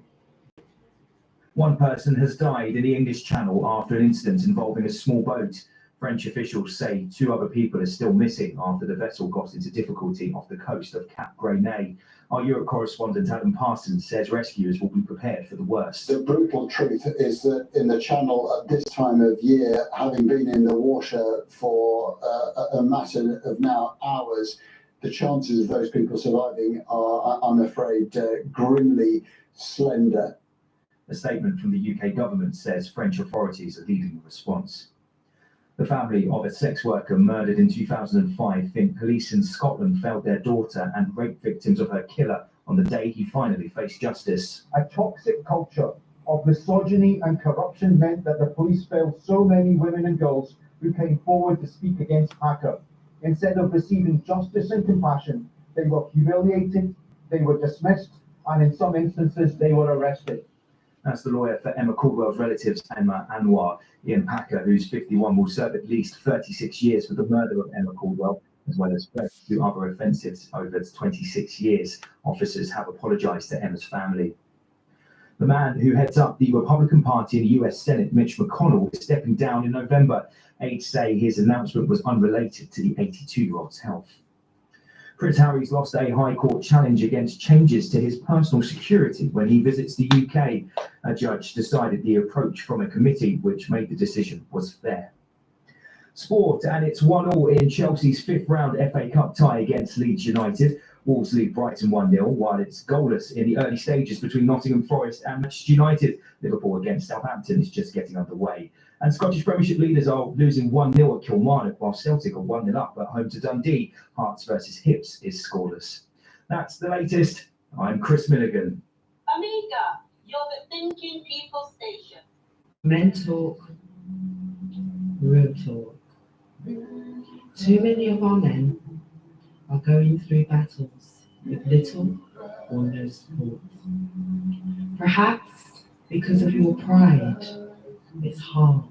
One person has died in the English Channel after an incident involving a small boat. French officials say 2 other people are still missing after the vessel got into difficulty off the coast of Cap Grenay. Our Europe correspondent Adam Parsons says rescuers will be prepared for the worst. The brutal truth is that in the Channel at this time of year, having been in the water for a matter of now hours, the chances of those people surviving are, I'm afraid, grimly slender. A statement from the UK government says French authorities are leading the response. The family of a sex worker murdered in 2005 think police in Scotland failed their daughter and rape victims of her killer on the day he finally faced justice. A toxic culture of misogyny and corruption meant that the police failed so many women and girls who came forward to speak against Packer. Instead of receiving justice and compassion, they were humiliated, they were dismissed, and in some instances, they were arrested. That's the lawyer for Emma Caldwell's relatives, Emma Anwar. Ian Packer, who's 51, will serve at least 36 years for the murder of Emma Caldwell, as well as 32 other offences over 26 years. Officers have apologised to Emma's family. The man who heads up the Republican Party in the US Senate, Mitch McConnell, is stepping down in November. Aides say his announcement was unrelated to the 82-year-old's health. Prince Harry's lost a High Court challenge against changes to his personal security when he visits the UK. A judge decided the approach from a committee which made the decision was fair. Sport, and it's 1-1 in Chelsea's 5th round FA Cup tie against Leeds United. Wolves lead Brighton 1-0, while it's goalless in the early stages between Nottingham Forest and Manchester United. Liverpool against Southampton is just getting underway. And Scottish Premiership leaders are losing 1-0 at Kilmarnock, while Celtic are 1-0 up at home to Dundee. Hearts versus Hibs is scoreless. That's the latest. I'm Chris Milligan. Amiga, you're the thinking people station. Men talk, real talk. Too many of our men are going through battles with little or no support. Perhaps because of your pride, it's hard.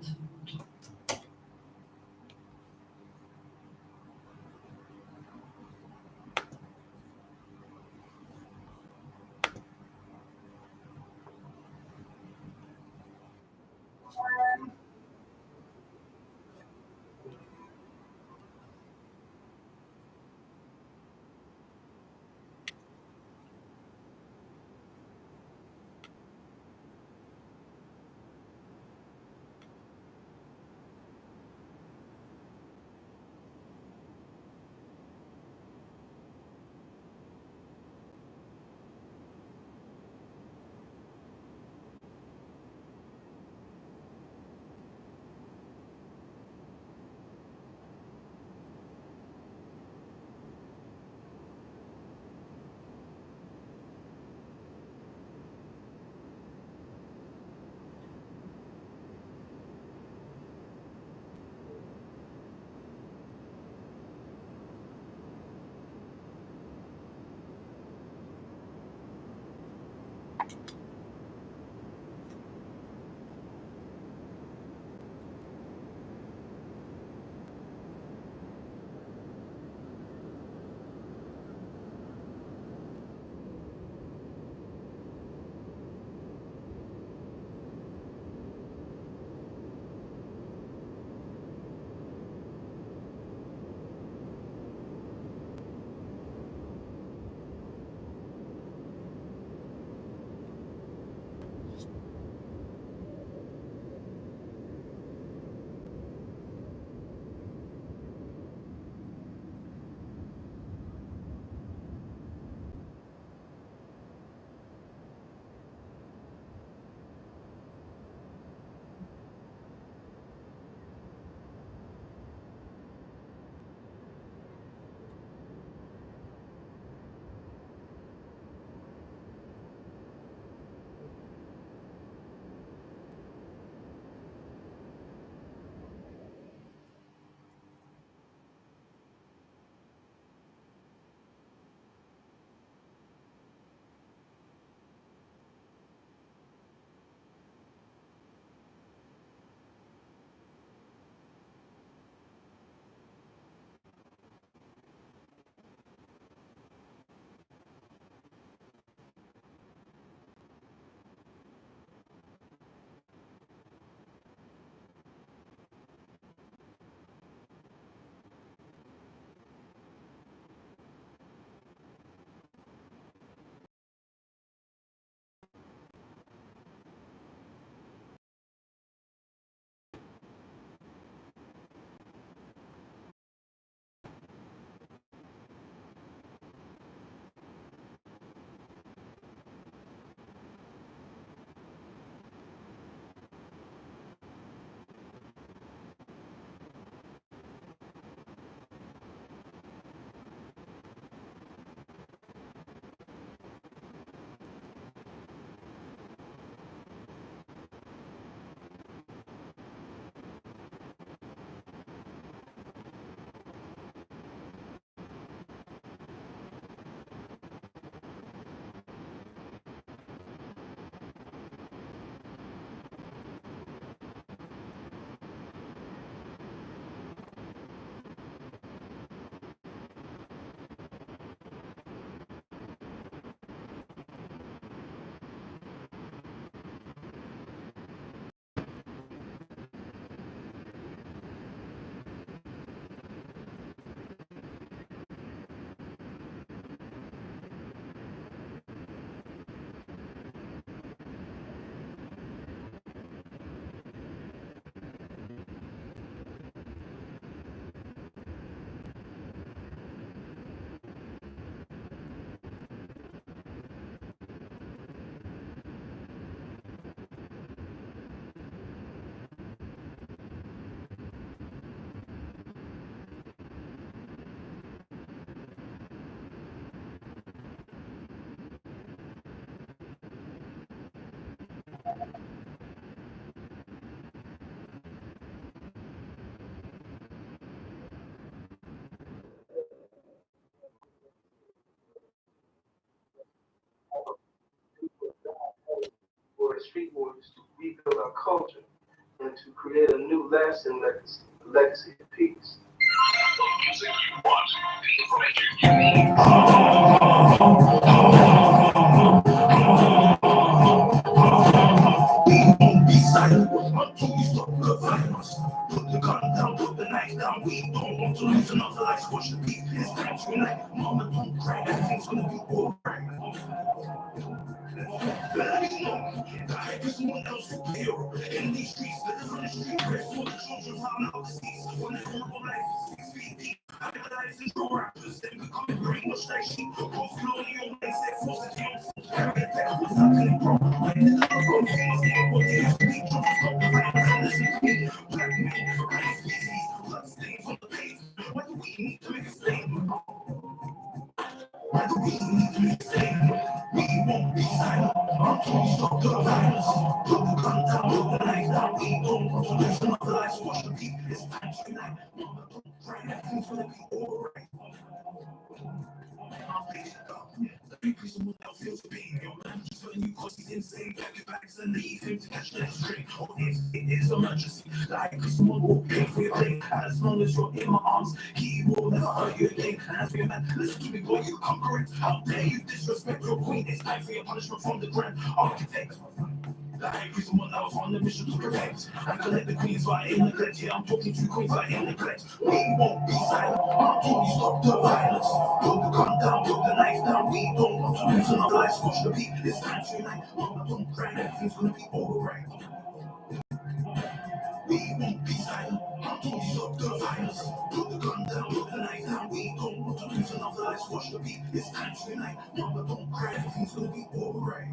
For the street movements to rebuild our culture and to create a new lasting legacy of peace. Be silent until we stop the violence. Put the gun down, put the knife down. We don't want to lose another life. Squash the beat. It's time to unite. Mama, don't cry. Everything's gonna be alright. Let me know that I someone else superhero in these streets. Deliver the street press for the children found out the seas. When they come up life 6 feet deep. I realize it's your rappers. Then become brainwashed like sheep. Post-colonial mindset forces down. Carry it back. What's happening, bro? Like the love of famous. What they used to be. Just stop the violence and listen to me. Black men, race species. Blood stains on the pavement. Why do we need to make a statement? Why do we need to make a statement? We won't be silent until we stop the violence. Put the gun down, put the knife down. We don't want to lose another life. Squash the beat. It's time to unite. Mama, don't cry. Everything's gonna be alright. Every piece of someone else feels the pain. Your man keeps hurting you 'cause he's to leave him to catch the next train. Or if it is emergency, the high priest someone will pay for your pain. As long as you're in my arms, he will never hurt you again. And as for your man, listen to me, boy, you conquer it. How dare you disrespect your queen? It's time for your punishment from the grand architect. The high priest someone else on the mission to protect and collect the queens via neglect. Yeah, I'm talking to queens via neglect. We won't be silent until you stop the violence. Put the gun down, put the knife down. We don't want to lose another life. Squash the beat. It's time to unite. Don't cry, everything's gonna be alright. We won't be silent until you stop the violence. Put the gun down, put the knife down. We don't want to lose another life. Squash the beat. It's time to unite. Don't cry, everything's gonna be alright.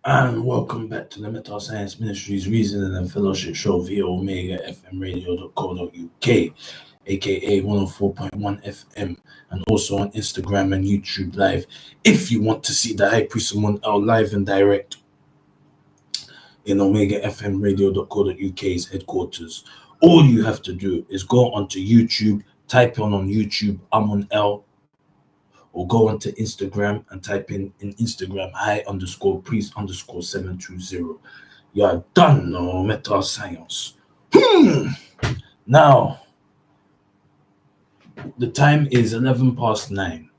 And welcome back to the Mental Science Ministries Reasoning and Fellowship Show via Omega FM Radio.co.uk, aka 104.1 FM, and also on Instagram and YouTube Live. If you want to see the High Priest Amun live and direct in Omega FM Radio.co.uk's headquarters, all you have to do is go onto YouTube, type on YouTube Amun L, or go onto Instagram and type in Instagram high_priest_720. You're done, no metal science. Now, the time is 9:11.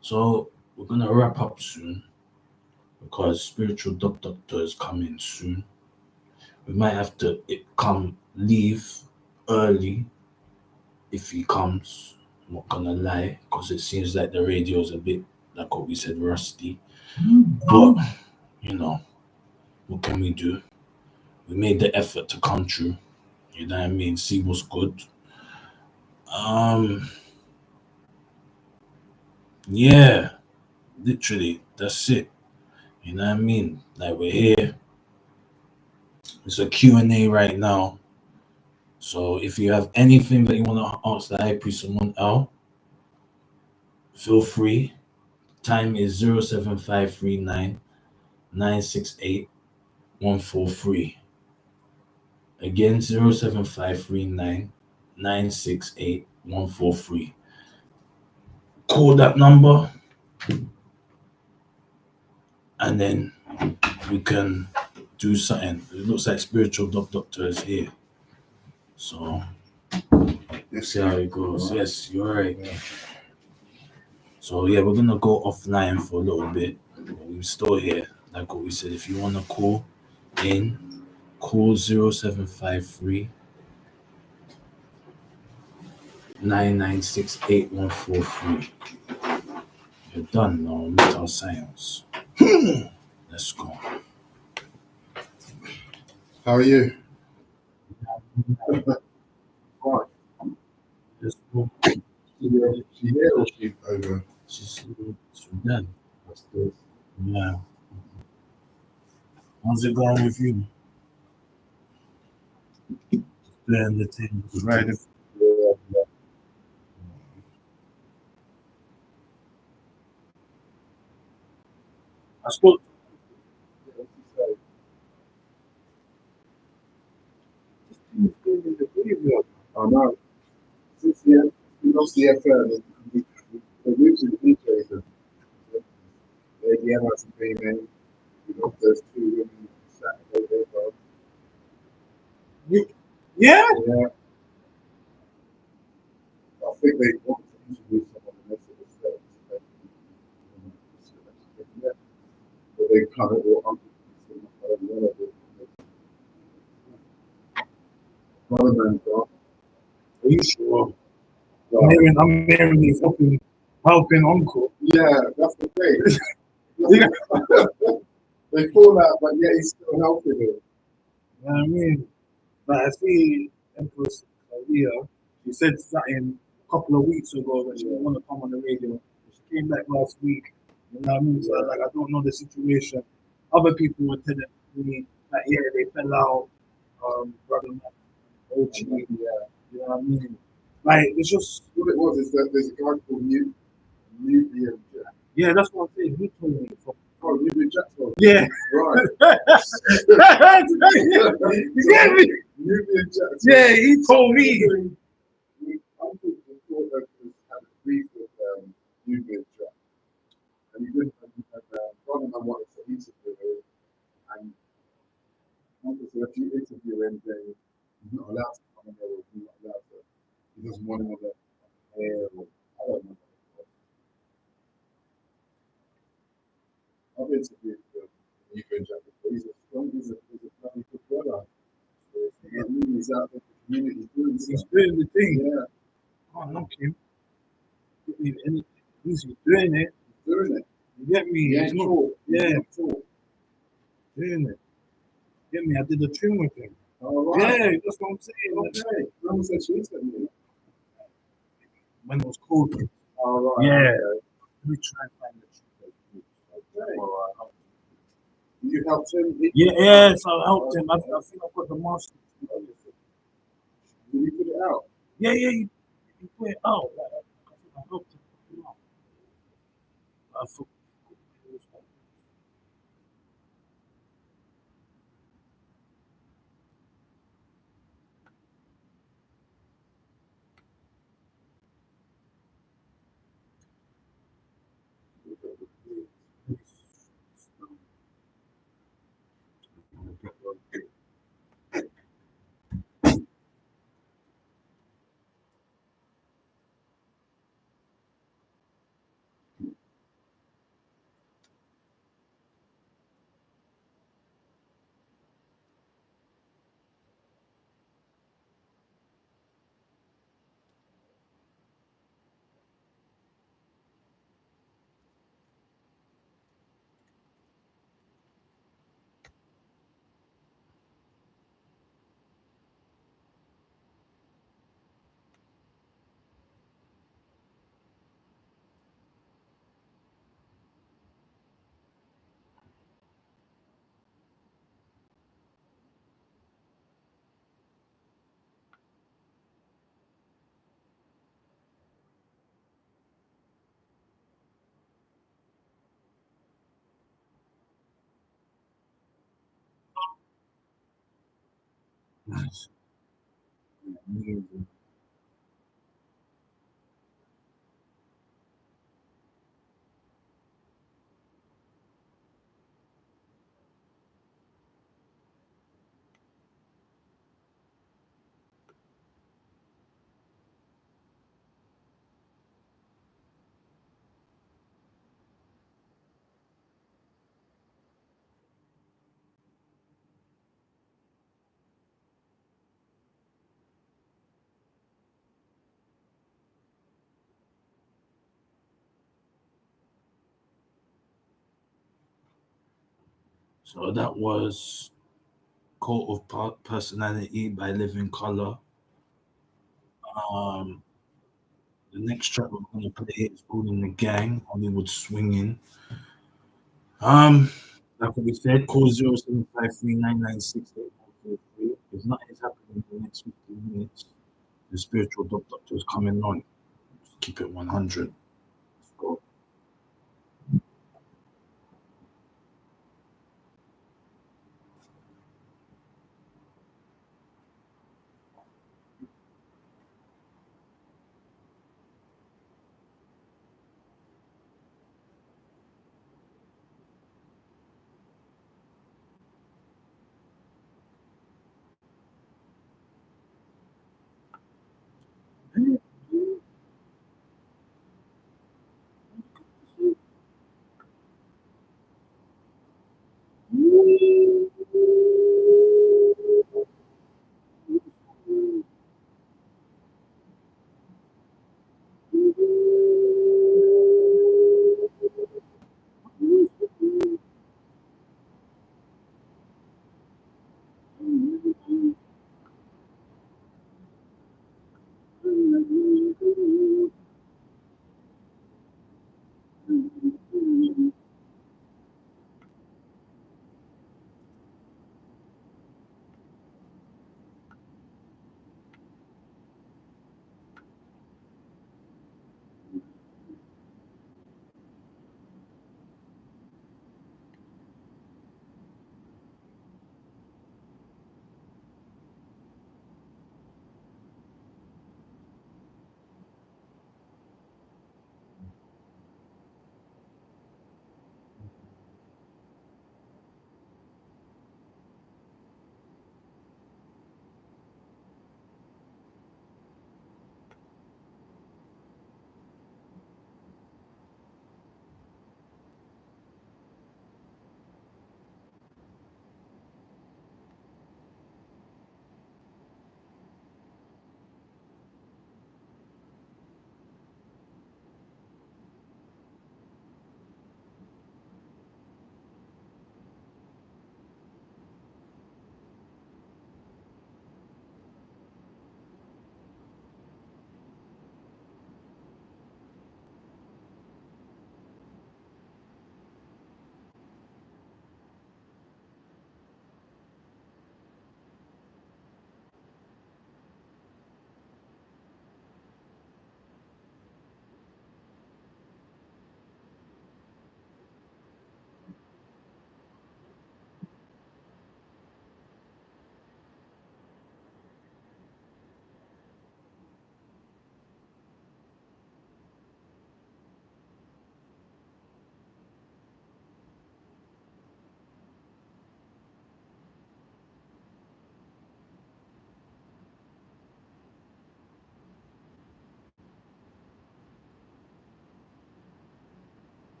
So we're gonna wrap up soon because spiritual doctor is coming soon. We might have to leave early if he comes. I'm not gonna lie, because it seems like the radio's a bit, like what we said, rusty. But you know, what can we do? We made the effort to come through. You know what I mean? See what's good. Yeah, literally, that's it. You know what I mean? Like we're here. It's a Q&A right now. So if you have anything that you want to ask the High Priest someone else, feel free. Time is 07539 968 143. Again, 07539 968 143. Call that number and then we can do something. It looks like spiritual doctor is here. So let's see how it goes. Yes, you're right. So yeah, we're gonna go offline for a little bit. We're still here. Like what we said, if you wanna call in, call 0753 996 8143. You're done now, mental science. Let's go. How are you? Right. Let's go. She here or she over? She's done. Yeah. How's it going with you? Playing the thing. Right. I spoke. Oh no. Since we lost the FM, the roots of the DJ, the MIT female, we lost those two women Saturday, they both. Yeah. Yeah. I think they want to introduce someone in this at the stage. Yeah. Brother man's got. Are you sure? Well, I'm hearing he's helping uncle. yeah, that's the thing. They fall out, but yet he's still helping him. You know what I mean? Like I see Empress Leah, she said something a couple of weeks ago that she didn't want to come on the radio. She came back last week. You know what I mean? So like I don't know the situation. Other people were telling me that yeah, they fell out, brother man, OG, Yeah. you know what I mean? Like it's just What it was is that there's a guy called Nubian Jack. yeah, that's what I'm saying. He told me. Oh, Nubian Jackson. Yeah. Right. You get me? Nubian Jackson. Yeah, he told me. I'm thinking thought that was had a brief with Nubian Jack. And he didn't rather than wanted to interview him and obviously if you interview him then he's not allowed to come in there or he's not allowed to he doesn't want him on the air or I don't know. I've interviewed Nubian Jack before. He's a bloody good brother. Yeah. He's out in the community doing He's stuff. doing the thing. Yeah, Can't knock him. He's doing it. doing it. You get me? Yeah, He's not, talk. yeah, Talk. doing it. Get me? I did a tune with him. All right. Yeah, that's what I'm saying. Okay. Mum said she interviewed. When it was cold. All right. Yeah. Okay. Let me try and find the tune. Okay. All right. You helped him. Yeah, yes, I helped him. I think I've got the master. Did you put it out? Yeah, he put it out. I think I helped him put it out. I thought. Nice. Amazing. So that was Cult of Personality by Living Color. Um, the next track we're gonna play is All in the Gang, Hollywood Swinging. Like what we said, call 0753996843. If nothing is happening in the next 15 minutes, the spiritual doctor is coming on. Just keep it 100. Let's go.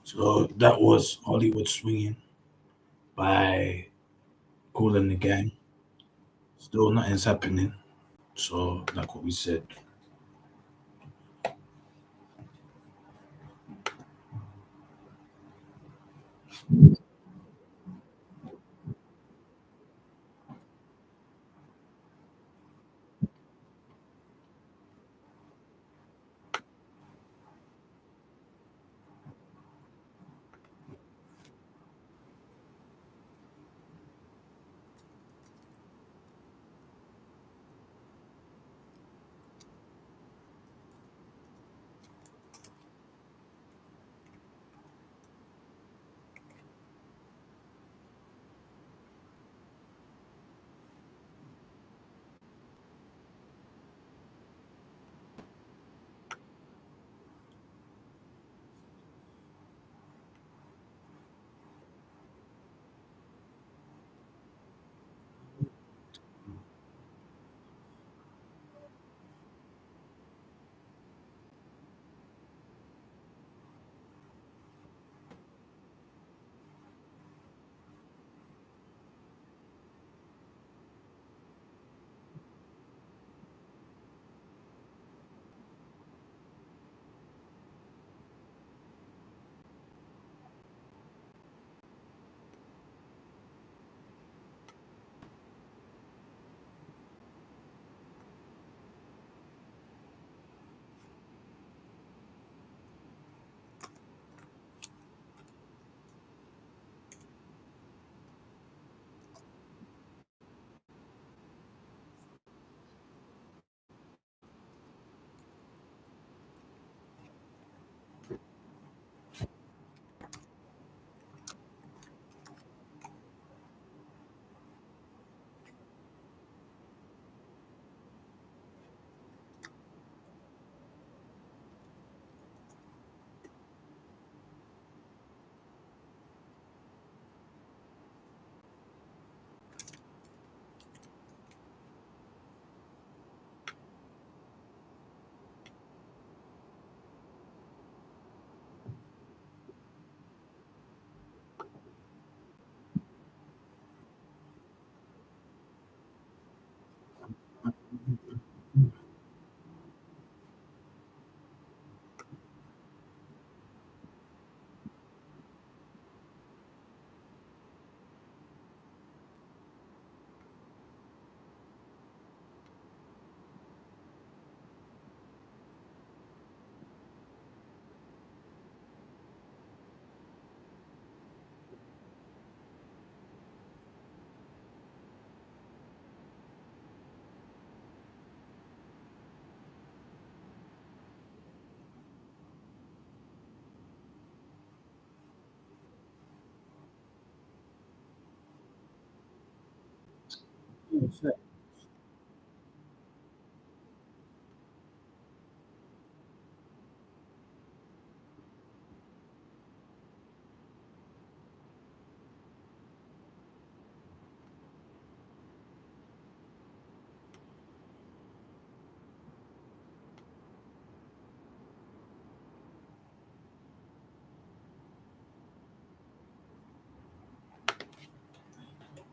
So that was Hollywood Swinging by Cool and the Gang. Still nothing's happening. So like what we said.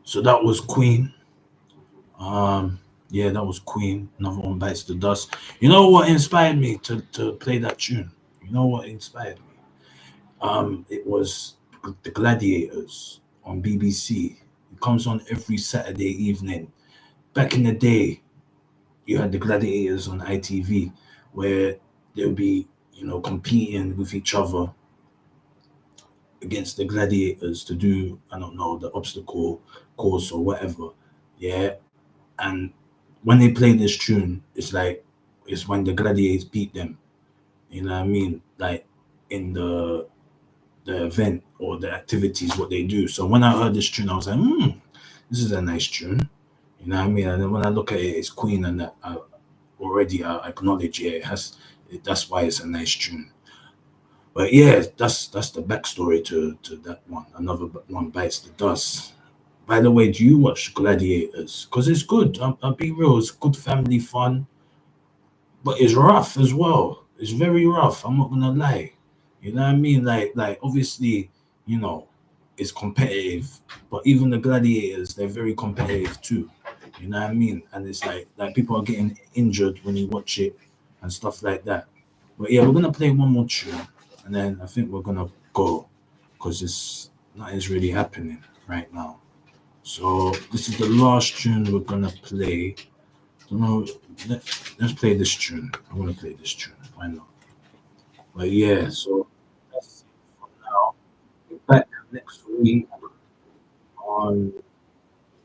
So that was Queen. Yeah, that was Queen. Another one bites the dust. You know what inspired me to play that tune? You know what inspired me? It was the Gladiators on BBC. It comes on every Saturday evening. Back in the day, you had the Gladiators on ITV, where they'll be, competing with each other against the gladiators to do, I don't know, the obstacle course or whatever. Yeah. And when they play this tune, it's like it's when the gladiators beat them. You know what I mean? Like in the event or the activities, what they do. So when I heard this tune, I was like, this is a nice tune. You know what I mean? And then when I look at it, it's Queen, and already I acknowledge, yeah, that's why it's a nice tune. But yeah, that's the backstory to that one. Another one bites the dust. By the way, do you watch Gladiators? Because it's good. I'll be real. It's good family fun, but it's rough as well. It's very rough. I'm not gonna lie. You know what I mean? Like obviously, you know, it's competitive, but even the gladiators, they're very competitive too. You know what I mean? And it's like people are getting injured when you watch it and stuff like that. But yeah, we're gonna play one more tune, and then I think we're gonna go because it's nothing's really happening right now. So this is the last tune we're gonna play. Don't know. Let, let's play this tune. I want to play this tune. Why not? But yeah, so that's it for now. We're back next week on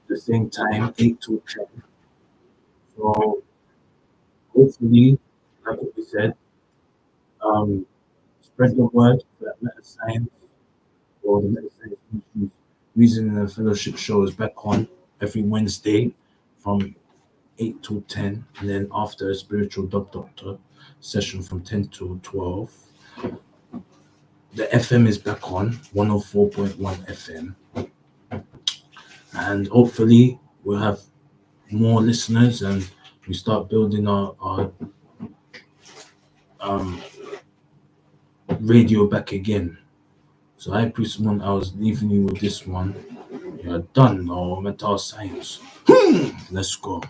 the same time, 8 to 10. So hopefully, like what we said, um, spread the word that Meta Science or the Meta Science Ministries Reason and Fellowship show is back on every Wednesday from 8 to 10, and then after a spiritual doctor session from 10 to 12. The FM is back on 104.1 FM, and hopefully we'll have more listeners and we start building our um, radio back again. So I Priest One, I was leaving you with this one. You're done, no mental science. Let's go.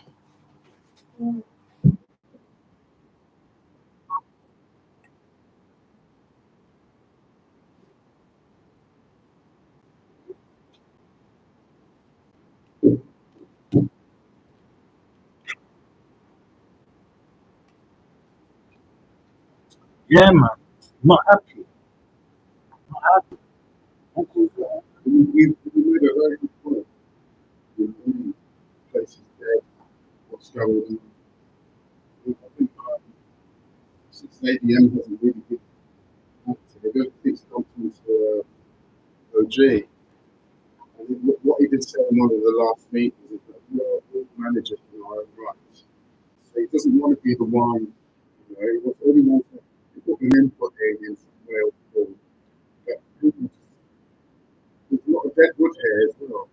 Yeah, man. Not happy. Not happy. Uncle, We made a very good point. In many places there, what's going on. I think since ADM has a really good actor, they don't think it's come to OG. And what he did say in one of the last meetings is that we are all managers in our own right. So he doesn't want to be the one, you know, he wants everyone to put an input in some way or form. But there's a lot of dead wood here as well.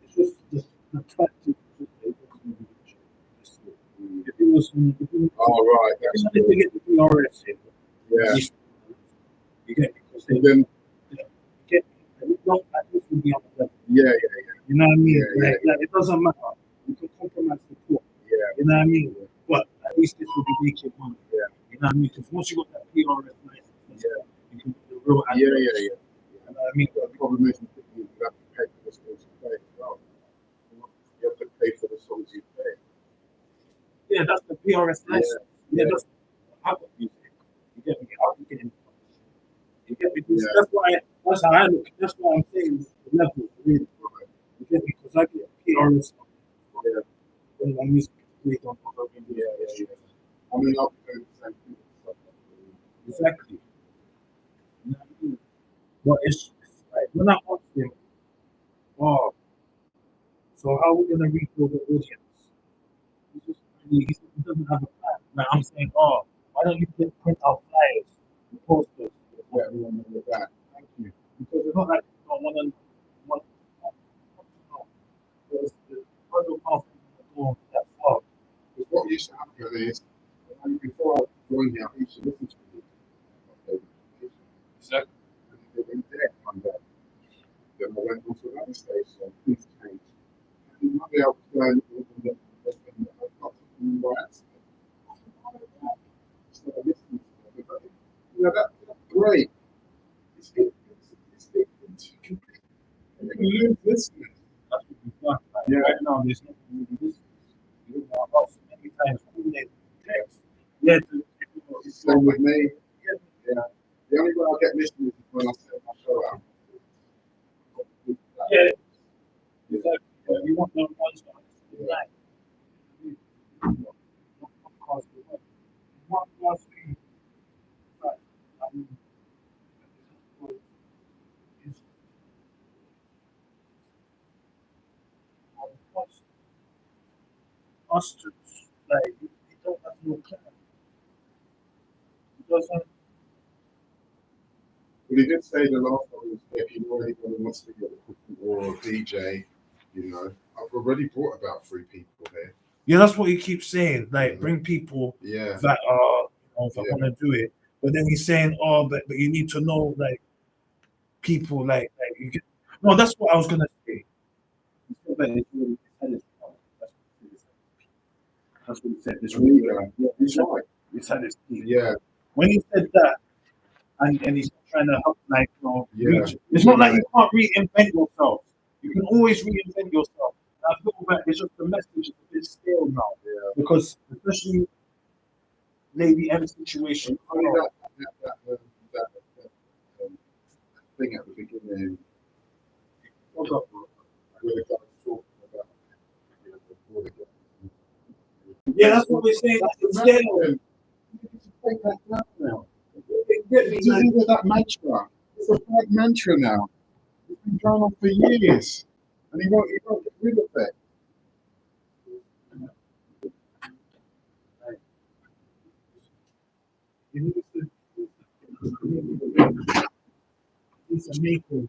It's just the tactic. If it was, if you Oh, right, that's wanted to get the PRS in, yeah. you get because they So then, get not at least would be on the level. yeah. You know what I mean? Yeah, Like, it doesn't matter. You can compromise the poor. Yeah. You know what I mean? But at least this will be making money. Yeah. You know what I mean? Because once you got that PRS license, Yeah. you can do the real Yeah. adverts. You know what I mean? The problem is you have to pay for the songs you play as well. You have to pay for the songs you play. Yeah, that's the PRS license. Yeah. That's how music. You get me? How you getting? You get me? Yeah. That's how I look. That's why I'm saying the level really. You get me? Because I get PRS Yeah. when my music is played on other radio Yeah. I mean, I'll be doing the same thing. Exactly. You know what I mean? But it's like when I asked him, oh, so how are we gonna refill the audience? He doesn't have a plan. Like I'm saying, oh, why don't you print out flyers and posters Yeah, everyone with that. Thank you. because it's not like you don't want it's the word of mouth isn't going that far. Because what used to happen is, before I joined here, I used to listen to music. Exactly. And they went there one day. Then I went on to another station, things changed. And one day I was going on the and I got something by accident. Started listening to it. But, you know, that's great. It's you lose listeners. That's what we've done. Like, Yeah. right now, there's nothing really listening. You know, I've asked many times, who they text. Yeah, It's the same with me. Yeah. The only way I get listeners is when I set my show out. yeah, exactly. You want no ones to like. One last thing, like, is us like, he don't have no plan. He doesn't, But he did say the last time was if you know anyone who wants to get a cookie or a DJ, you know, I've already brought about 3 people here. yeah, that's what he keeps saying. Like, bring people Yeah. that are know, if I want to do it. But then he's saying, oh, but you need to know, like, people, like you get. No, that's what I was gonna say. He said that it's really- it's had its point. That's what he said. It's really good. Yeah, He's right. It's had its peak. Yeah. When he said that, and he's trying to help, like, you know, Yeah. reach. It's not like you can't reinvent yourself. You can always reinvent yourself. And I feel that it's just the message is a bit stale now. Yeah. Because especially Lady M's situation. Only that thing at the beginning. Where the guy was talking about, before the guy. Yeah, that's what we're saying. It's stale. Take that down now. It's even that mantra. It's a bad mantra now. It's been going on for years, and he won't get rid of it. It's a maker.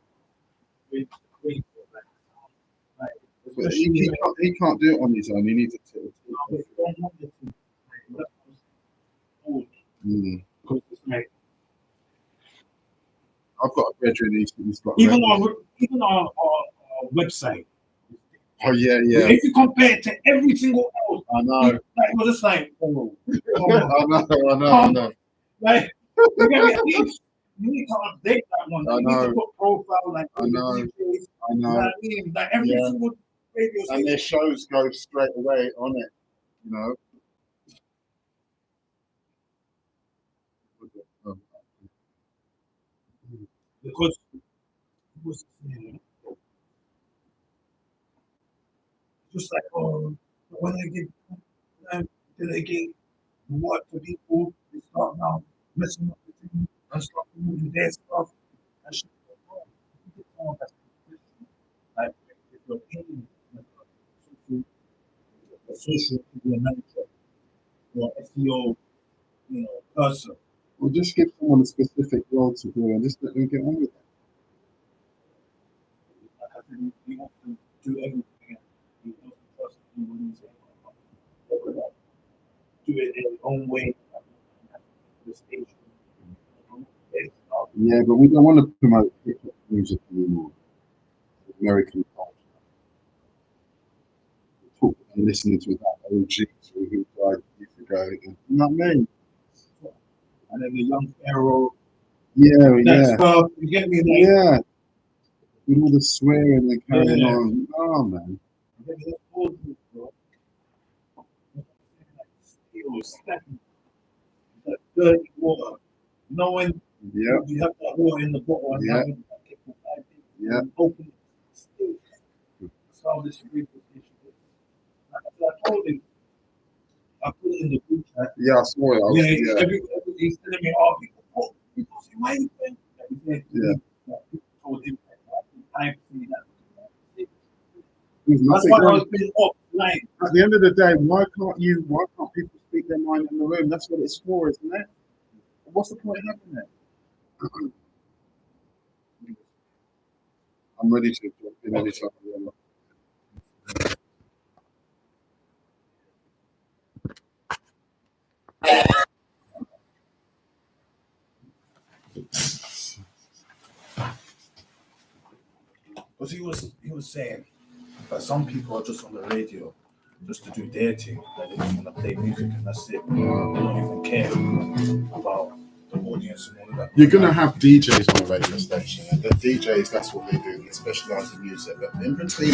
But he can't do it on his own. He needs it to. I've got a bedroom. He's got. Even our website. Oh yeah. If you compare it to every single else, I know. Like, it was just like, oh, I know. Like, you get me? You need to update that one. I You know. need to put profile like. I know. DJs, you I know. what I mean? Like every single radio And their shows go straight away on it, you know. Because what's his name? Just like, when I get what to people, they start now messing up with things and start moving their stuff and shit. Like, if you're paying a social media manager or SEO, person. Or just give someone a specific role to do and just let them get on with it. You want to do everything. You want to trust anyone do it in their own way. Yeah, but we don't want to promote hip-hop music anymore. American culture. Talk and listening to that OG who died years ago. You know what I mean? And then the young Pharaoh. Yeah. Stuff, you get me? Like, yeah. With all the swearing and carrying on. Oh, man. That dirty water. Knowing you have that water in the bottle and having open it. That's how this representation is. I told him, I put it in the group chat. Yeah, I saw it. He's telling me, oh, people say, why you think that? People told him, I see that. That's why I was being offline. At the end of the day, why can't people speak their mind in the room? That's what it's for, isn't it? What's the point of having it? I'm ready to jump in anytime. Because he was saying that some people are just on the radio just to do their thing, that they just want to play music and that's it. They don't even care about the audience and all of that. You're gonna have DJs on a radio station, and the DJs, that's what they do. They specialize in music, but in between